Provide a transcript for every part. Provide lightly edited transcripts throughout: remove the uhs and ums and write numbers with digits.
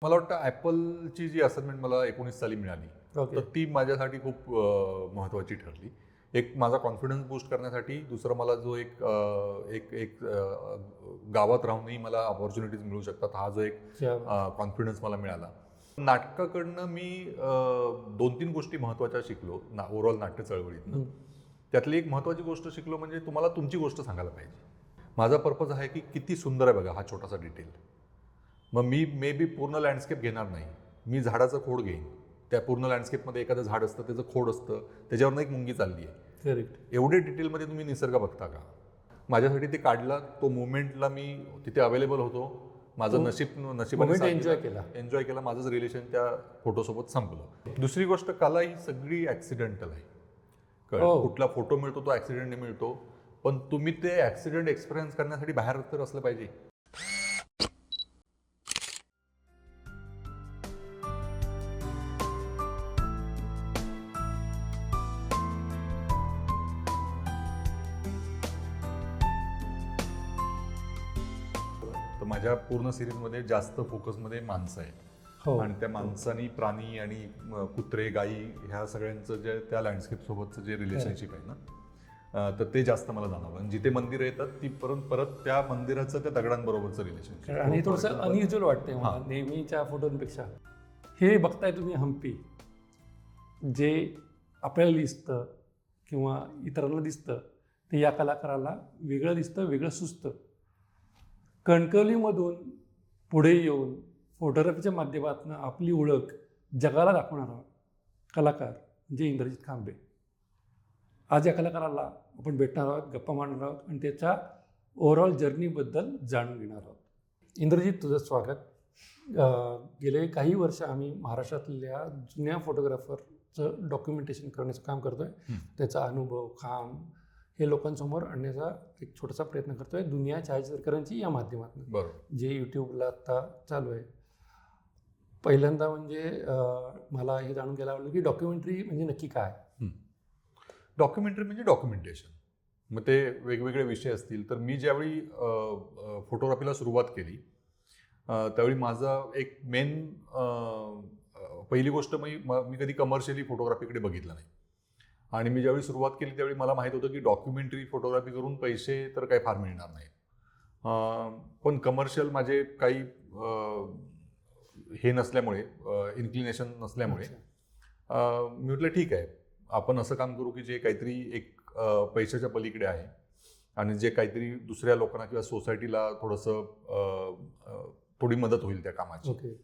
मला वाटतं ॲपलची जी असाइनमेंट मला 19 साली मिळाली, तर ती माझ्यासाठी खूप महत्त्वाची ठरली. एक माझा कॉन्फिडन्स बूस्ट करण्यासाठी, दुसरं मला जो एक गावात राहूनही मला अपॉर्च्युनिटीज मिळू शकतात, हा जो एक कॉन्फिडन्स मला मिळाला. नाटकाकडनं मी 2-3 गोष्टी महत्त्वाच्या शिकलो ओव्हरऑल नाट्य चळवळीतनं. त्यातली एक महत्त्वाची गोष्ट शिकलो म्हणजे तुम्हाला तुमची गोष्ट सांगायला पाहिजे. माझा पर्पज आहे की किती सुंदर आहे बघा हा छोटासा डिटेल. मग मी मे बी पूर्ण लँडस्केप घेणार नाही, मी झाडाचं खोड घेईन. त्या पूर्ण लँडस्केपमध्ये एखादं झाड असतं, त्याचं खोड असतं, त्याच्यावरनं एक मुंगी चालली आहे. करेक्ट. एवढे डिटेलमध्ये तुम्ही निसर्ग बघता का? माझ्यासाठी ते काढला, तो मुवमेंटला मी तिथे अवेलेबल होतो. माझं नशिबाने एन्जॉय केला. माझंच रिलेशन त्या फोटोसोबत संपलं. दुसरी गोष्ट, कला ही सगळी ॲक्सिडेंटल आहे. कुठला फोटो मिळतो तो ॲक्सिडेंटने मिळतो, पण तुम्ही ते ॲक्सिडेंट एक्सपिरियन्स करण्यासाठी बाहेर तर असलं पाहिजे. तर माझ्या पूर्ण सिरीजमध्ये जास्त फोकसमध्ये माणसं आहेत. आणि त्या माणसानी प्राणी आणि कुत्रे गायी ह्या सगळ्यांचं जे त्या लँडस्केप सोबतचं जे रिलेशनशिप आहे ना, तर ते जास्त मला जाणवलं. आणि जिथे मंदिरं येतात ती परत त्या मंदिराचं त्या दगडांबरोबरचं रिलेशनशिप. आणि थोडंसं अनयुज्युअल वाटतंय मला नेहमीच्या फोटोंपेक्षा. हे बघताय तुम्ही हम्पी, जे आपल्याला दिसतं किंवा इतरांना दिसतं ते या कलाकाराला वेगळं दिसतं, वेगळं सुचतं. कणकवलीमधून पुढे येऊन फोटोग्राफीच्या माध्यमातून आपली ओळख जगाला दाखवणारा कलाकार म्हणजे इंद्रजित खांबे. आज या कलाकाराला आपण भेटणार आहोत, गप्पा मारणार आहोत आणि त्याच्या ओव्हरऑल जर्नीबद्दल जाणून घेणार आहोत. इंद्रजित, तुझं स्वागत. गेले काही वर्ष आम्ही महाराष्ट्रातल्या जुन्या फोटोग्राफरचं डॉक्युमेंटेशन करण्याचं काम करतो आहे. त्याचा अनुभव, काम हे लोकांसमोर आणण्याचा एक छोटासा प्रयत्न करतो आहे दुनिया छायाचित्रकारांची या माध्यमातून, जे यूट्यूबला आत्ता चालू आहे. पहिल्यांदा म्हणजे मला हे जाणून घ्यायला आवडलं की डॉक्युमेंटरी म्हणजे नक्की काय? डॉक्युमेंटरी म्हणजे डॉक्युमेंटेशन. मग ते वेगवेगळे विषय असतील. तर मी ज्यावेळी फोटोग्राफीला सुरुवात केली त्यावेळी माझा एक मेन पहिली गोष्ट मी कधी कमर्शियली फोटोग्राफीकडे बघितलं नाही. आणि मी ज्यावेळी सुरुवात केली त्यावेळी मला माहीत होतं की डॉक्युमेंटरी फोटोग्राफी करून पैसे तर काही फार मिळणार नाही. पण कमर्शियल माझे काही हे नसल्यामुळे, इन्क्लिनेशन नसल्यामुळे मी म्हटलं ठीक आहे, आपण असं काम करू की जे काहीतरी एक पैशाच्या पलीकडे आहे आणि जे काहीतरी दुसऱ्या लोकांना किंवा सोसायटीला थोडी मदत होईल त्या कामाची.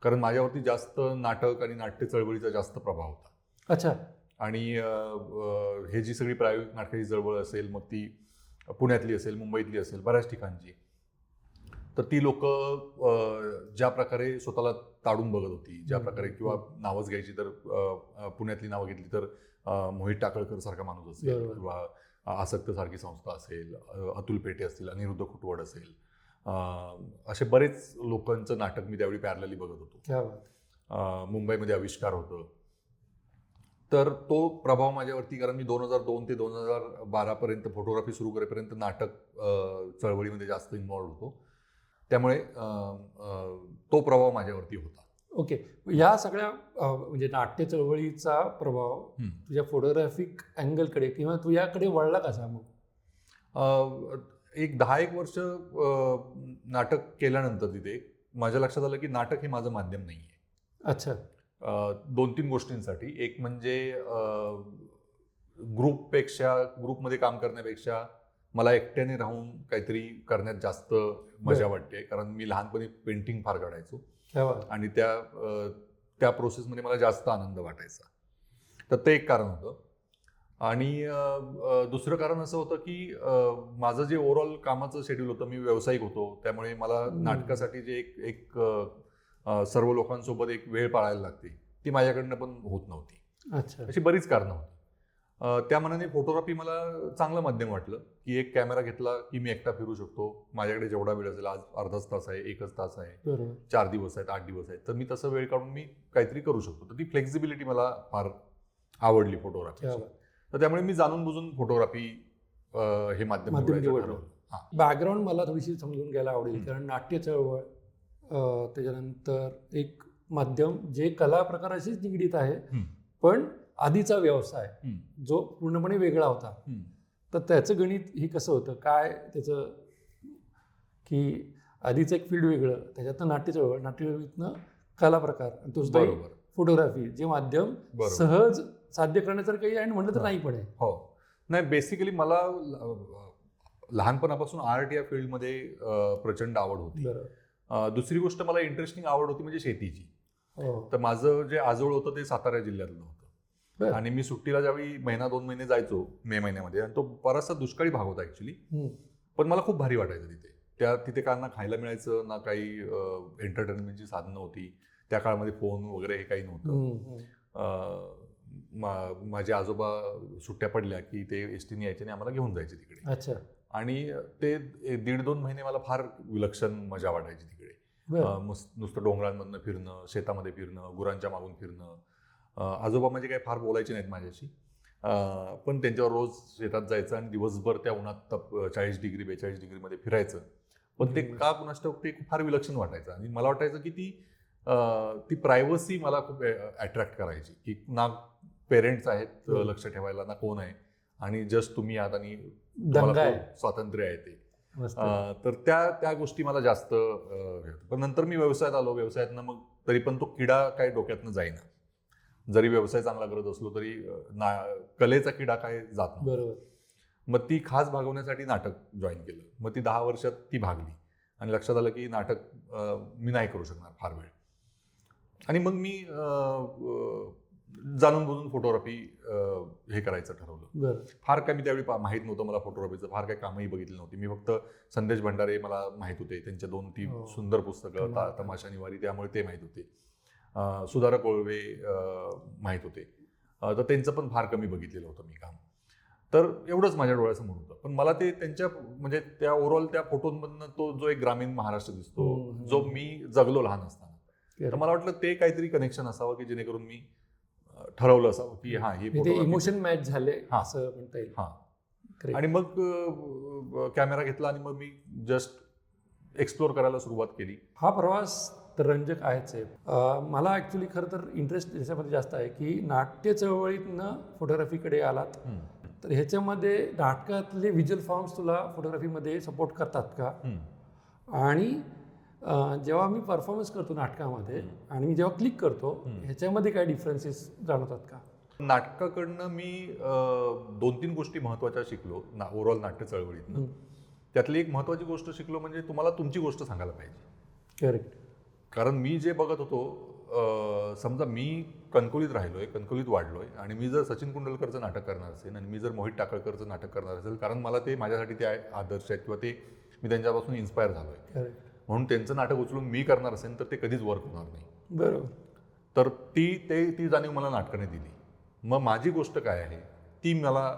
कारण माझ्यावरती जास्त नाटक आणि नाट्य चळवळीचा जास्त प्रभाव होता. अच्छा. आणि हे जी सगळी प्रायोगिक नाटकाची चळवळ असेल, मग ती पुण्यातली असेल, मुंबईतली असेल, बऱ्याच ठिकाणची, तर ती लोक ज्या प्रकारे स्वतःला ताडून बघत होती, ज्या प्रकारे, किंवा नावच घ्यायची तर पुण्यातली नावं घेतली तर मोहित टाकळकर सारखा माणूस असेल, किंवा आसक्त सारखी संस्था असेल, अतुल पेटे असतील, अनिरुद्ध खुटवड असेल, असे बरेच लोकांचं नाटक मी त्यावेळी पॅरलली बघत होतो. मुंबईमध्ये आविष्कार होतं. तर तो प्रभाव माझ्यावरती, कारण मी 2002 ते 2012 पर्यंत फोटोग्राफी सुरू करेपर्यंत नाटक चळवळीमध्ये जास्त इन्व्हॉल्व होतो. त्यामुळे तो प्रभाव माझ्यावरती होता. ओके. या सगळ्या म्हणजे नाट्य चळवळीचा प्रभाव तुझ्या फोटोग्राफिक अँगलकडे किंवा तू याकडे वळला कसा मग? एक 10-1 वर्ष नाटक केल्यानंतर तिथे माझ्या लक्षात आलं की नाटक हे माझं माध्यम नाही आहे. अच्छा. 2-3 गोष्टींसाठी. एक म्हणजे ग्रुपमध्ये काम करण्यापेक्षा मला एकट्याने राहून काहीतरी करण्यात जास्त मजा वाटते. कारण मी लहानपणी पेंटिंग फार काढायचो आणि त्या प्रोसेसमध्ये मला जास्त आनंद वाटायचा. तर ते एक कारण होतं. आणि दुसरं कारण असं होतं की माझं जे ओव्हरऑल कामाचं शेड्यूल होतं, मी व्यावसायिक होतो, त्यामुळे मला नाटकासाठी जे एक सर्व लोकांसोबत एक वेळ पाळायला लागते, ती माझ्याकडनं पण होत नव्हती. अच्छा. अशी बरीच कारणं होती. त्या मनाने फोटोग्राफी मला चांगलं माध्यम वाटलं की एक कॅमेरा घेतला की मी एकटा फिरू शकतो. माझ्याकडे जेवढा वेळ असेल, आज अर्धाच तास आहे, 1च तास आहे, 4 दिवस आहेत, 8 दिवस आहेत, तर मी तसं वेळ काढून मी काहीतरी करू शकतो. तर ती फ्लेक्झिबिलिटी मला फार आवडली फोटोग्राफी. तर त्यामुळे मी जाणून बुजून फोटोग्राफी हे माध्यम निवडलं. बॅकग्राऊंड मला थोडीशी समजून घ्यायला आवडेल, कारण नाट्य चळवळ त्याच्यानंतर एक माध्यम जे कला प्रकाराशीच निगडीत आहे, हम्म. पण आधीचा व्यवसाय हम्म. जो पूर्णपणे वेगळा होता. हम्म. तर त्याचं गणित हे कसं होतं, काय त्याचं, की आधीचं एक फील्ड वेगळं, त्याच्यातनं नाट्य चळवळीतनं कला प्रकार, आणि तो सुद्धा बरोबर. फोटोग्राफी, जे माध्यम बरोबर. सहज साध्य करण्यासारखं काही आणि म्हणलं तर नाही पण आहे. हो, नाही बेसिकली मला लहानपणापासून आर्ट या फील्डमध्ये प्रचंड आवड होती. बरोबर. दुसरी गोष्ट मला इंटरेस्टिंग आवड होती म्हणजे शेतीची. हो. तर माझं जे आजोळ होतं ते सातारा जिल्ह्यातलं होतं, बरं. आणि मी सुट्टीला ज्यावेळी 1-2 महिने जायचो मे महिन्यामध्ये, आणि तो बराचसा दुष्काळी भाग होता ऍक्च्युली, पण मला खूप भारी वाटायचं तिथे. तिथे काय ना खायला मिळायचं, ना काही एंटरटेनमेंटची साधनं होती. त्या काळामध्ये फोन वगैरे हे काही नव्हतं. माझे आजोबा सुट्ट्या पडल्या की ते एसटीने यायचे आणि आम्हाला घेऊन जायचे तिकडे. अच्छा. आणि ते 1.5-2 महिने मला फार विलक्षण मजा वाटायची तिकडे. नुसतं डोंगरांमधनं फिरणं, शेतामध्ये फिरणं, गुरांच्या मागून फिरणं. आजोबा म्हणजे काही फार बोलायचे नाहीत माझ्याशी, पण त्यांच्यावर रोज शेतात जायचं आणि दिवसभर त्या उन्हात 40 डिग्री 42 डिग्रीमध्ये फिरायचं. पण ते का कुणास ठाऊक ते फार विलक्षण वाटायचं, आणि मला वाटायचं की ती प्रायव्हसी मला खूप अट्रॅक्ट करायची, की ना पेरेंट्स आहेत लक्ष ठेवायला, ना कोण आहे, आणि जस्ट तुम्ही आहात आणि स्वातंत्र्य आहे ते. तर त्या गोष्टी मला जास्त. पण नंतर मी व्यवसायात आलो. व्यवसायातनं मग तरी पण तो किडा काय डोक्यातनं जाईना. जरी व्यवसाय चांगला करत असलो तरी कलेचा किडा काय जात नाही. बरोबर. मग ती खास भागवण्यासाठी नाटक जॉईन केलं. मग ती 10 वर्षात ती भागली, आणि लक्षात आलं की नाटक मी नाही करू शकणार फार वेळ. आणि मग मी जाणून बुजून फोटोग्राफी हे करायचं ठरवलं. फार काय मी त्यावेळी माहीत नव्हतं मला फोटोग्राफीचं, फार काही कामही बघितली नव्हती मी. फक्त संदेश भंडारे मला माहीत होते, त्यांच्या 2-3 सुंदर पुस्तकं, तमाशा निवारी, त्यामुळे ते माहीत होते. सुधारक कोळवे माहीत होते, तर त्यांचं पण फार कमी बघितलेलं होतं मी काम. तर एवढंच माझ्या डोळ्यासमोर होतं. पण मला ते त्यांच्या म्हणजे त्या ओव्हरऑल त्या फोटोंमधनं तो जो एक ग्रामीण महाराष्ट्र दिसतो, जो मी जगलो लहान असताना, तर मला वाटलं ते काहीतरी कनेक्शन असावं की जेणेकरून मी ठरवलं असावं की हा हे इमोशन मॅच झाले असं म्हणता येईल. हां. आणि मग कॅमेरा घेतला आणि मग मी जस्ट एक्सप्लोर करायला सुरुवात केली. हा प्रवास तर रंजक आहेच आहे. मला ॲक्च्युली खरं तर इंटरेस्ट याच्यामध्ये जास्त आहे की नाट्य चळवळीतनं फोटोग्राफीकडे आलात, तर ह्याच्यामध्ये नाटकातले व्हिज्युअल फॉर्म्स तुला फोटोग्राफीमध्ये सपोर्ट करतात का? आणि जेव्हा मी परफॉर्मन्स करतो नाटकामध्ये आणि मी जेव्हा क्लिक करतो, ह्याच्यामध्ये काय डिफरन्सेस जाणवतात का? नाटकाकडनं मी 2-3 गोष्टी महत्त्वाच्या शिकलो ओव्हरऑल नाट्य चळवळीतनं. त्यातली एक महत्त्वाची गोष्ट शिकलो म्हणजे तुम्हाला तुमची गोष्ट सांगायला पाहिजे. करेक्ट. कारण मी जे बघत होतो, समजा मी कणकवलीत राहिलोय, कणकवलीत वाढलोय, आणि मी जर सचिन कुंडलकरचं नाटक करणार असेल आणि मी जर मोहित टाकळकरचं नाटक करणार असेल, कारण मला ते माझ्यासाठी ते आदर्श आहेत किंवा ते मी त्यांच्यापासून इन्स्पायर झालोय, म्हणून त्यांचं नाटक उचलून मी करणार असेल तर ते कधीच वर्क होणार नाही. बरोबर. तर ती जाणीव मला नाटकाने दिली. मग माझी गोष्ट काय आहे ती मला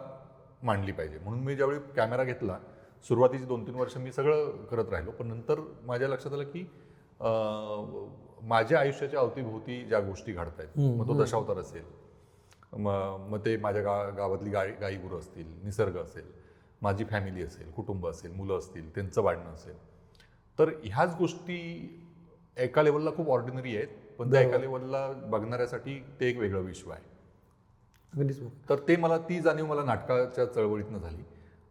मांडली पाहिजे, म्हणून मी ज्यावेळी कॅमेरा घेतला, सुरुवातीची 2-3 वर्ष मी सगळं करत राहिलो. पण नंतर माझ्या लक्षात आलं की माझ्या आयुष्याच्या अवतीभोवती ज्या गोष्टी घडत आहेत, मग तो दशावतार असेल, मग ते माझ्या गावातली गाई गुरं असतील, निसर्ग असेल, माझी फॅमिली असेल, कुटुंब असेल, मुलं असतील, त्यांचं वाढणं असेल, तर ह्याच गोष्टी एका लेवलला खूप ऑर्डिनरी आहेत, पण त्या एका लेवलला बघणाऱ्यासाठी ते एक वेगळं विश्व आहे. तर ती जाणीव मला नाटकाच्या चळवळीतनं झाली.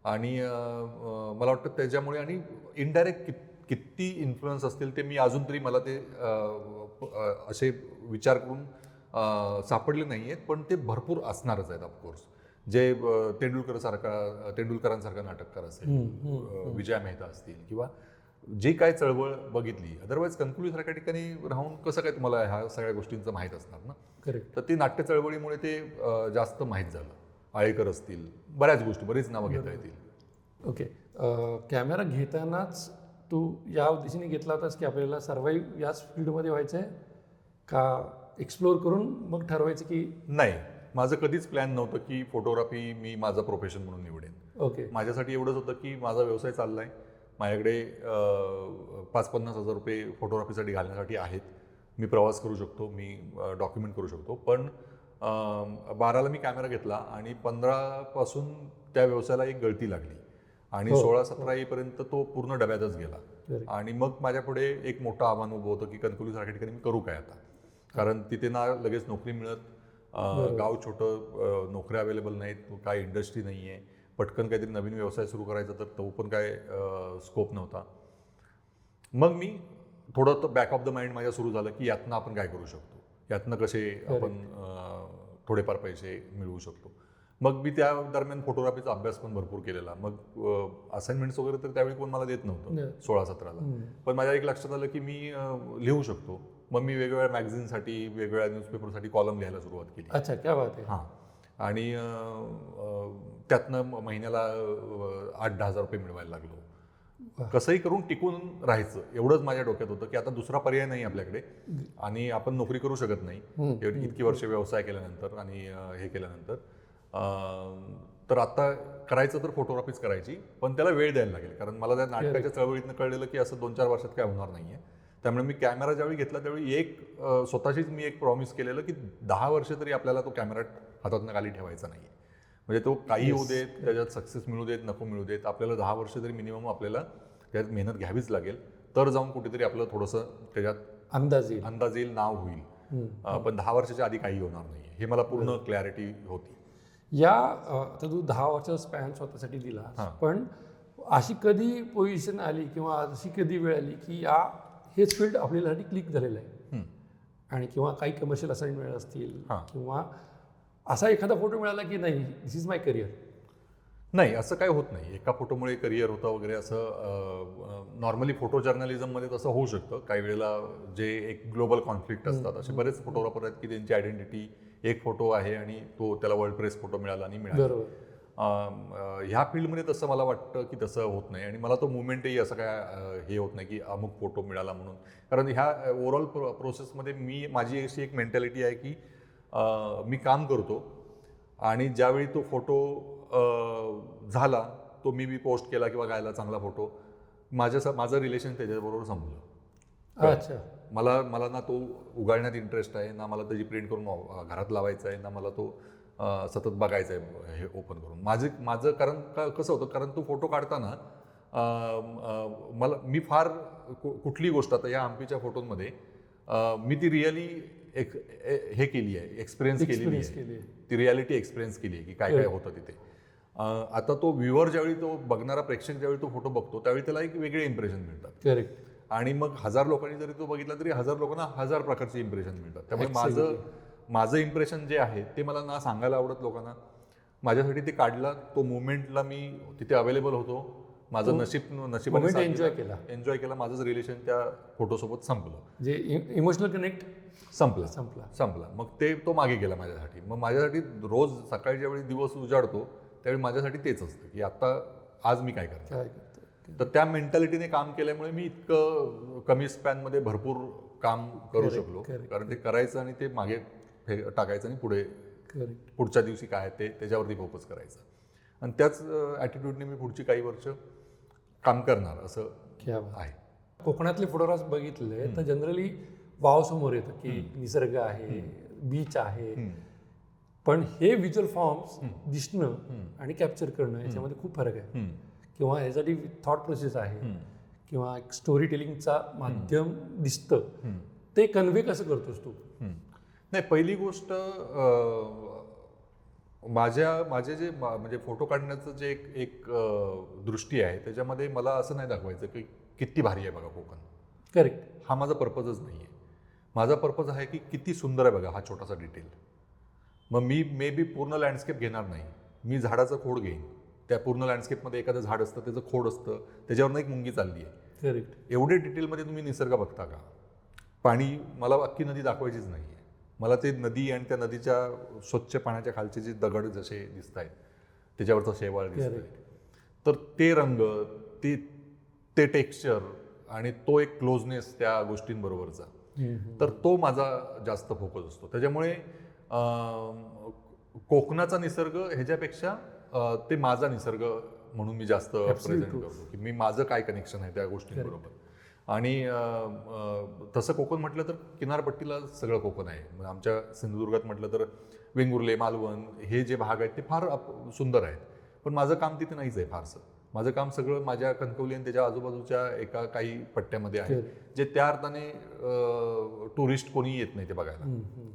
आणि मला वाटतं त्याच्यामुळे, आणि इनडायरेक्ट किती इन्फ्लुएन्स असतील ते मी अजून तरी मला ते असे विचार करून सापडले नाही आहेत, पण ते भरपूर असणारच आहेत ऑफकोर्स. जे तेंडुलकरांसारखा नाटककार असेल, विजया मेहता असतील, किंवा जी काय चळवळ बघितली. अदरवाईज कणकवलीसारख्या ठिकाणी राहून कसं काय तुम्हाला ह्या सगळ्या गोष्टींचं माहीत असणार ना. करेक्ट. तर ती नाट्य चळवळीमुळे ते जास्त माहीत झालं. आळेकर असतील, बऱ्याच गोष्टी, बरीच नावं घेता येतील. ओके. कॅमेरा घेतानाच तू या उद्देशाने घेतला होतास की आपल्याला सर्वाईव्ह याच फील्डमध्ये व्हायचं आहे, का एक्सप्लोर करून मग ठरवायचं की? नाही, माझं कधीच प्लॅन नव्हतं की फोटोग्राफी मी माझं प्रोफेशन म्हणून निवडेन. ओके. माझ्यासाठी एवढंच होतं की माझा व्यवसाय चाललाय, माझ्याकडे 5-50 हजार रुपये फोटोग्राफीसाठी घालण्यासाठी आहेत, मी प्रवास करू शकतो, मी डॉक्युमेंट करू शकतो. पण 12ला मी कॅमेरा घेतला आणि 15पासून त्या व्यवसायाला एक गळती लागली, आणि 16-17 येईपर्यंत तो पूर्ण डब्यातच गेला. Correct. आणि मग माझ्यापुढे एक मोठं आव्हान उभं होतं की कणकवलीसारख्या ठिकाणी मी करू काय आता, कारण तिथे ना लगेच नोकरी मिळत, गाव छोटं, नोकऱ्या अवेलेबल नाहीत, काय इंडस्ट्री नाही आहे, पटकन काहीतरी नवीन व्यवसाय सुरू करायचा तर तो पण काय स्कोप नव्हता. मग मी थोडं तर बॅक ऑफ द माइंड माझ्या सुरू झालं की यातनं आपण काय करू शकतो, यातनं कसे आपण थोडेफार पैसे मिळवू शकतो. मग मी त्या दरम्यान फोटोग्राफीचा अभ्यास पण भरपूर केलेला. मग असाइनमेंट्स वगैरे तर त्यावेळी कोण मला देत नव्हतं 16-17ला, पण माझ्या एक लक्षात आलं की मी लिहू शकतो. मग मी वेगवेगळ्या मॅगझिनसाठी, वेगवेगळ्या न्यूजपेपरसाठी कॉलम लिहायला सुरुवात केली. अच्छा, क्या बात आहे. हां, आणि त्यातनं महिन्याला 8-10 हजार रुपये मिळवायला लागलो. कसंही करून टिकून राहायचं एवढंच माझ्या डोक्यात होतं की आता दुसरा पर्याय नाही आपल्याकडे आणि आपण नोकरी करू शकत नाही इतकी वर्ष व्यवसाय केल्यानंतर आणि हे केल्यानंतर. तर आता करायचं तर फोटोग्राफीच करायची, पण त्याला वेळ द्यायला लागेल, कारण मला त्या नाटकाच्या चळवळीतनं कळलेलं की असं 2-4 वर्षात काय होणार नाही आहे. त्यामुळे मी कॅमेरा ज्यावेळी घेतला त्यावेळी स्वतःशीच मी एक प्रॉमिस केलेलं की 10 वर्ष तरी आपल्याला तो कॅमेरा हातातनं खाली ठेवायचा नाही आहे. म्हणजे तो काही होऊ देत, त्याच्यात सक्सेस मिळू देत, नको मिळू देत, आपल्याला 10 वर्ष तरी मिनिमम आपल्याला त्यात मेहनत घ्यावीच लागेल, तर जाऊन कुठेतरी आपलं थोडंसं त्याच्यात अंदाज येईल, नाव होईल. पण 10 वर्षाच्या आधी काही होणार नाही, हे मला पूर्ण क्लॅरिटी होती. या आता तू 10 वर्षाचा स्पॅन स्वतःसाठी दिला, पण अशी कधी पोझिशन आली किंवा अशी कधी वेळ आली की हेच फील्ड आपल्यासाठी क्लिक झालेलं आहे आणि किंवा काही कमर्शियल असाइनमेंट असतील किंवा असा एखादा फोटो मिळाला की नाही दिस इज माय करिअर? नाही, असं काही होत नाही. एका फोटोमुळे करिअर होतं वगैरे असं नॉर्मली फोटो जर्नलिझममध्ये तसं होऊ शकतं. काही वेळेला जे एक ग्लोबल कॉन्फ्लिक्ट असतात, असे बरेच फोटोग्राफर आहेत की त्यांची आयडेंटिटी एक फोटो आहे आणि त्याला वर्ल्ड प्रेस फोटो मिळाला आणि मिळाला. ह्या फील्डमध्ये तसं मला वाटतं की तसं होत नाही आणि मला तो मुवमेंटही असं काय हे होत नाही की अमुक फोटो मिळाला म्हणून. कारण ह्या ओव्हरऑल प्रोसेसमध्ये माझी अशी एक मेंटॅलिटी आहे की मी काम करतो आणि ज्यावेळी तो फोटो झाला, तो मी पोस्ट केला किंवा गायला चांगला फोटो, माझं रिलेशन त्याच्याबरोबर संपलं. अच्छा, मला ना तो उगाळण्यात इंटरेस्ट आहे, ना मला त्याची प्रिंट करून घरात लावायचा आहे, ना मला तो सतत बघायचं आहे हे ओपन करून. माझं कारण कसं होतं, कारण तो फोटो काढताना मी फार कुठली गोष्ट, आता या हम्पीच्या फोटोमध्ये मी ती रिअली हे केली आहे, एक्सपिरियन्स केलेली आहे, ती रियालिटी एक्सपिरियन्स केली आहे की काय काय होतं तिथे. आता तो व्ह्युअर ज्यावेळी, तो बघणारा प्रेक्षक ज्यावेळी तो फोटो बघतो त्यावेळी त्याला एक वेगळे इम्प्रेशन मिळतात. करेक्ट. आणि मग 1000 लोकांनी जरी तो बघितला तरी 1000 लोकांना 1000 प्रकारचे इम्प्रेशन मिळतात. त्यामुळे माझं इम्प्रेशन जे आहे ते मला ना सांगायला आवडत लोकांना. माझ्यासाठी ते काढला, तो मुवमेंटला मी तिथे अवेलेबल होतो, माझं नशिबाने एन्जॉय केला, माझंच रिलेशन त्या फोटोसोबत संपलं, जे इमोशनल कनेक्ट संपला. मग तो मागे गेला माझ्यासाठी. मग माझ्यासाठी रोज सकाळी ज्यावेळी दिवस उजाडतो त्यावेळी माझ्यासाठी तेच असतं की आता आज मी काय करतो. तर त्या मेंटॅलिटीने काम केल्यामुळे मी इतकं कमी स्पॅनमध्ये भरपूर काम करू शकलो, कारण ते करायचं आणि ते मागे टाकायचं आणि पुढच्या दिवशी काय ते त्याच्यावरती फोकस करायचं. आणि त्याच ॲटिट्यूडने मी पुढची काही वर्ष काम करणार असं आहे. कोकणातले फोटोग्राफ्स बघितले तर जनरली वाव समोर येतं की निसर्ग आहे, बीच आहे, पण हे व्हिज्युअल फॉर्म्स दिसणं आणि कॅप्चर करणं याच्यामध्ये खूप फरक आहे. किंवा ह्यासाठी थॉट प्रोसेस आहे किंवा एक स्टोरी टेलिंगचा माध्यम दिसतं, ते कन्व्हे कसं करतोस तू? नाही, पहिली गोष्ट माझे जे म्हणजे फोटो काढण्याचं जे एक दृष्टी आहे त्याच्यामध्ये मला असं नाही दाखवायचं की किती भारी आहे बघा कोकण. करेक्ट. हा माझा पर्पजच नाही आहे. माझा पर्पज आहे की किती सुंदर आहे बघा हा छोटासा डिटेल. मग मी मे बी पूर्ण लँडस्केप घेणार नाही, मी झाडाचं खोड घेईन. त्या पूर्ण लँडस्केपमध्ये एखादं झाड असतं, त्याचं खोड असतं, त्याच्यावरनं एक मुंगी चालली आहे. करेक्ट. एवढे डिटेलमध्ये तुम्ही निसर्ग बघता का? पाणी, मला अख्खी नदी दाखवायचीच नाही आहे, मला ते नदी आणि त्या नदीच्या स्वच्छ पाण्याच्या खालचे जे दगड जसे दिसत आहेत, त्याच्यावरचा शेवाळ दिसत आहे, तर ते रंग, ते टेक्स्चर आणि तो एक क्लोजनेस त्या गोष्टींबरोबरचा, तर तो माझा जास्त फोकस असतो. त्याच्यामुळे कोकणाचा निसर्ग ह्याच्यापेक्षा ते माझा निसर्ग म्हणून मी जास्त प्रेझेंट करतो की मी माझं काय कनेक्शन आहे त्या गोष्टींबरोबर. आणि तसं कोकण म्हटलं तर किनारपट्टीला सगळं कोकण आहे. आमच्या सिंधुदुर्गात म्हटलं तर वेंगुर्ले, मालवण हे जे भाग आहेत ते फार सुंदर आहेत, पण माझं काम तिथे नाहीच आहे फारसं. माझं काम सगळं माझ्या कणकवली आणि त्याच्या आजूबाजूच्या एका काही पट्ट्यामध्ये आहे, जे त्या अर्थाने टुरिस्ट कोणी येत नाही ते बघायला.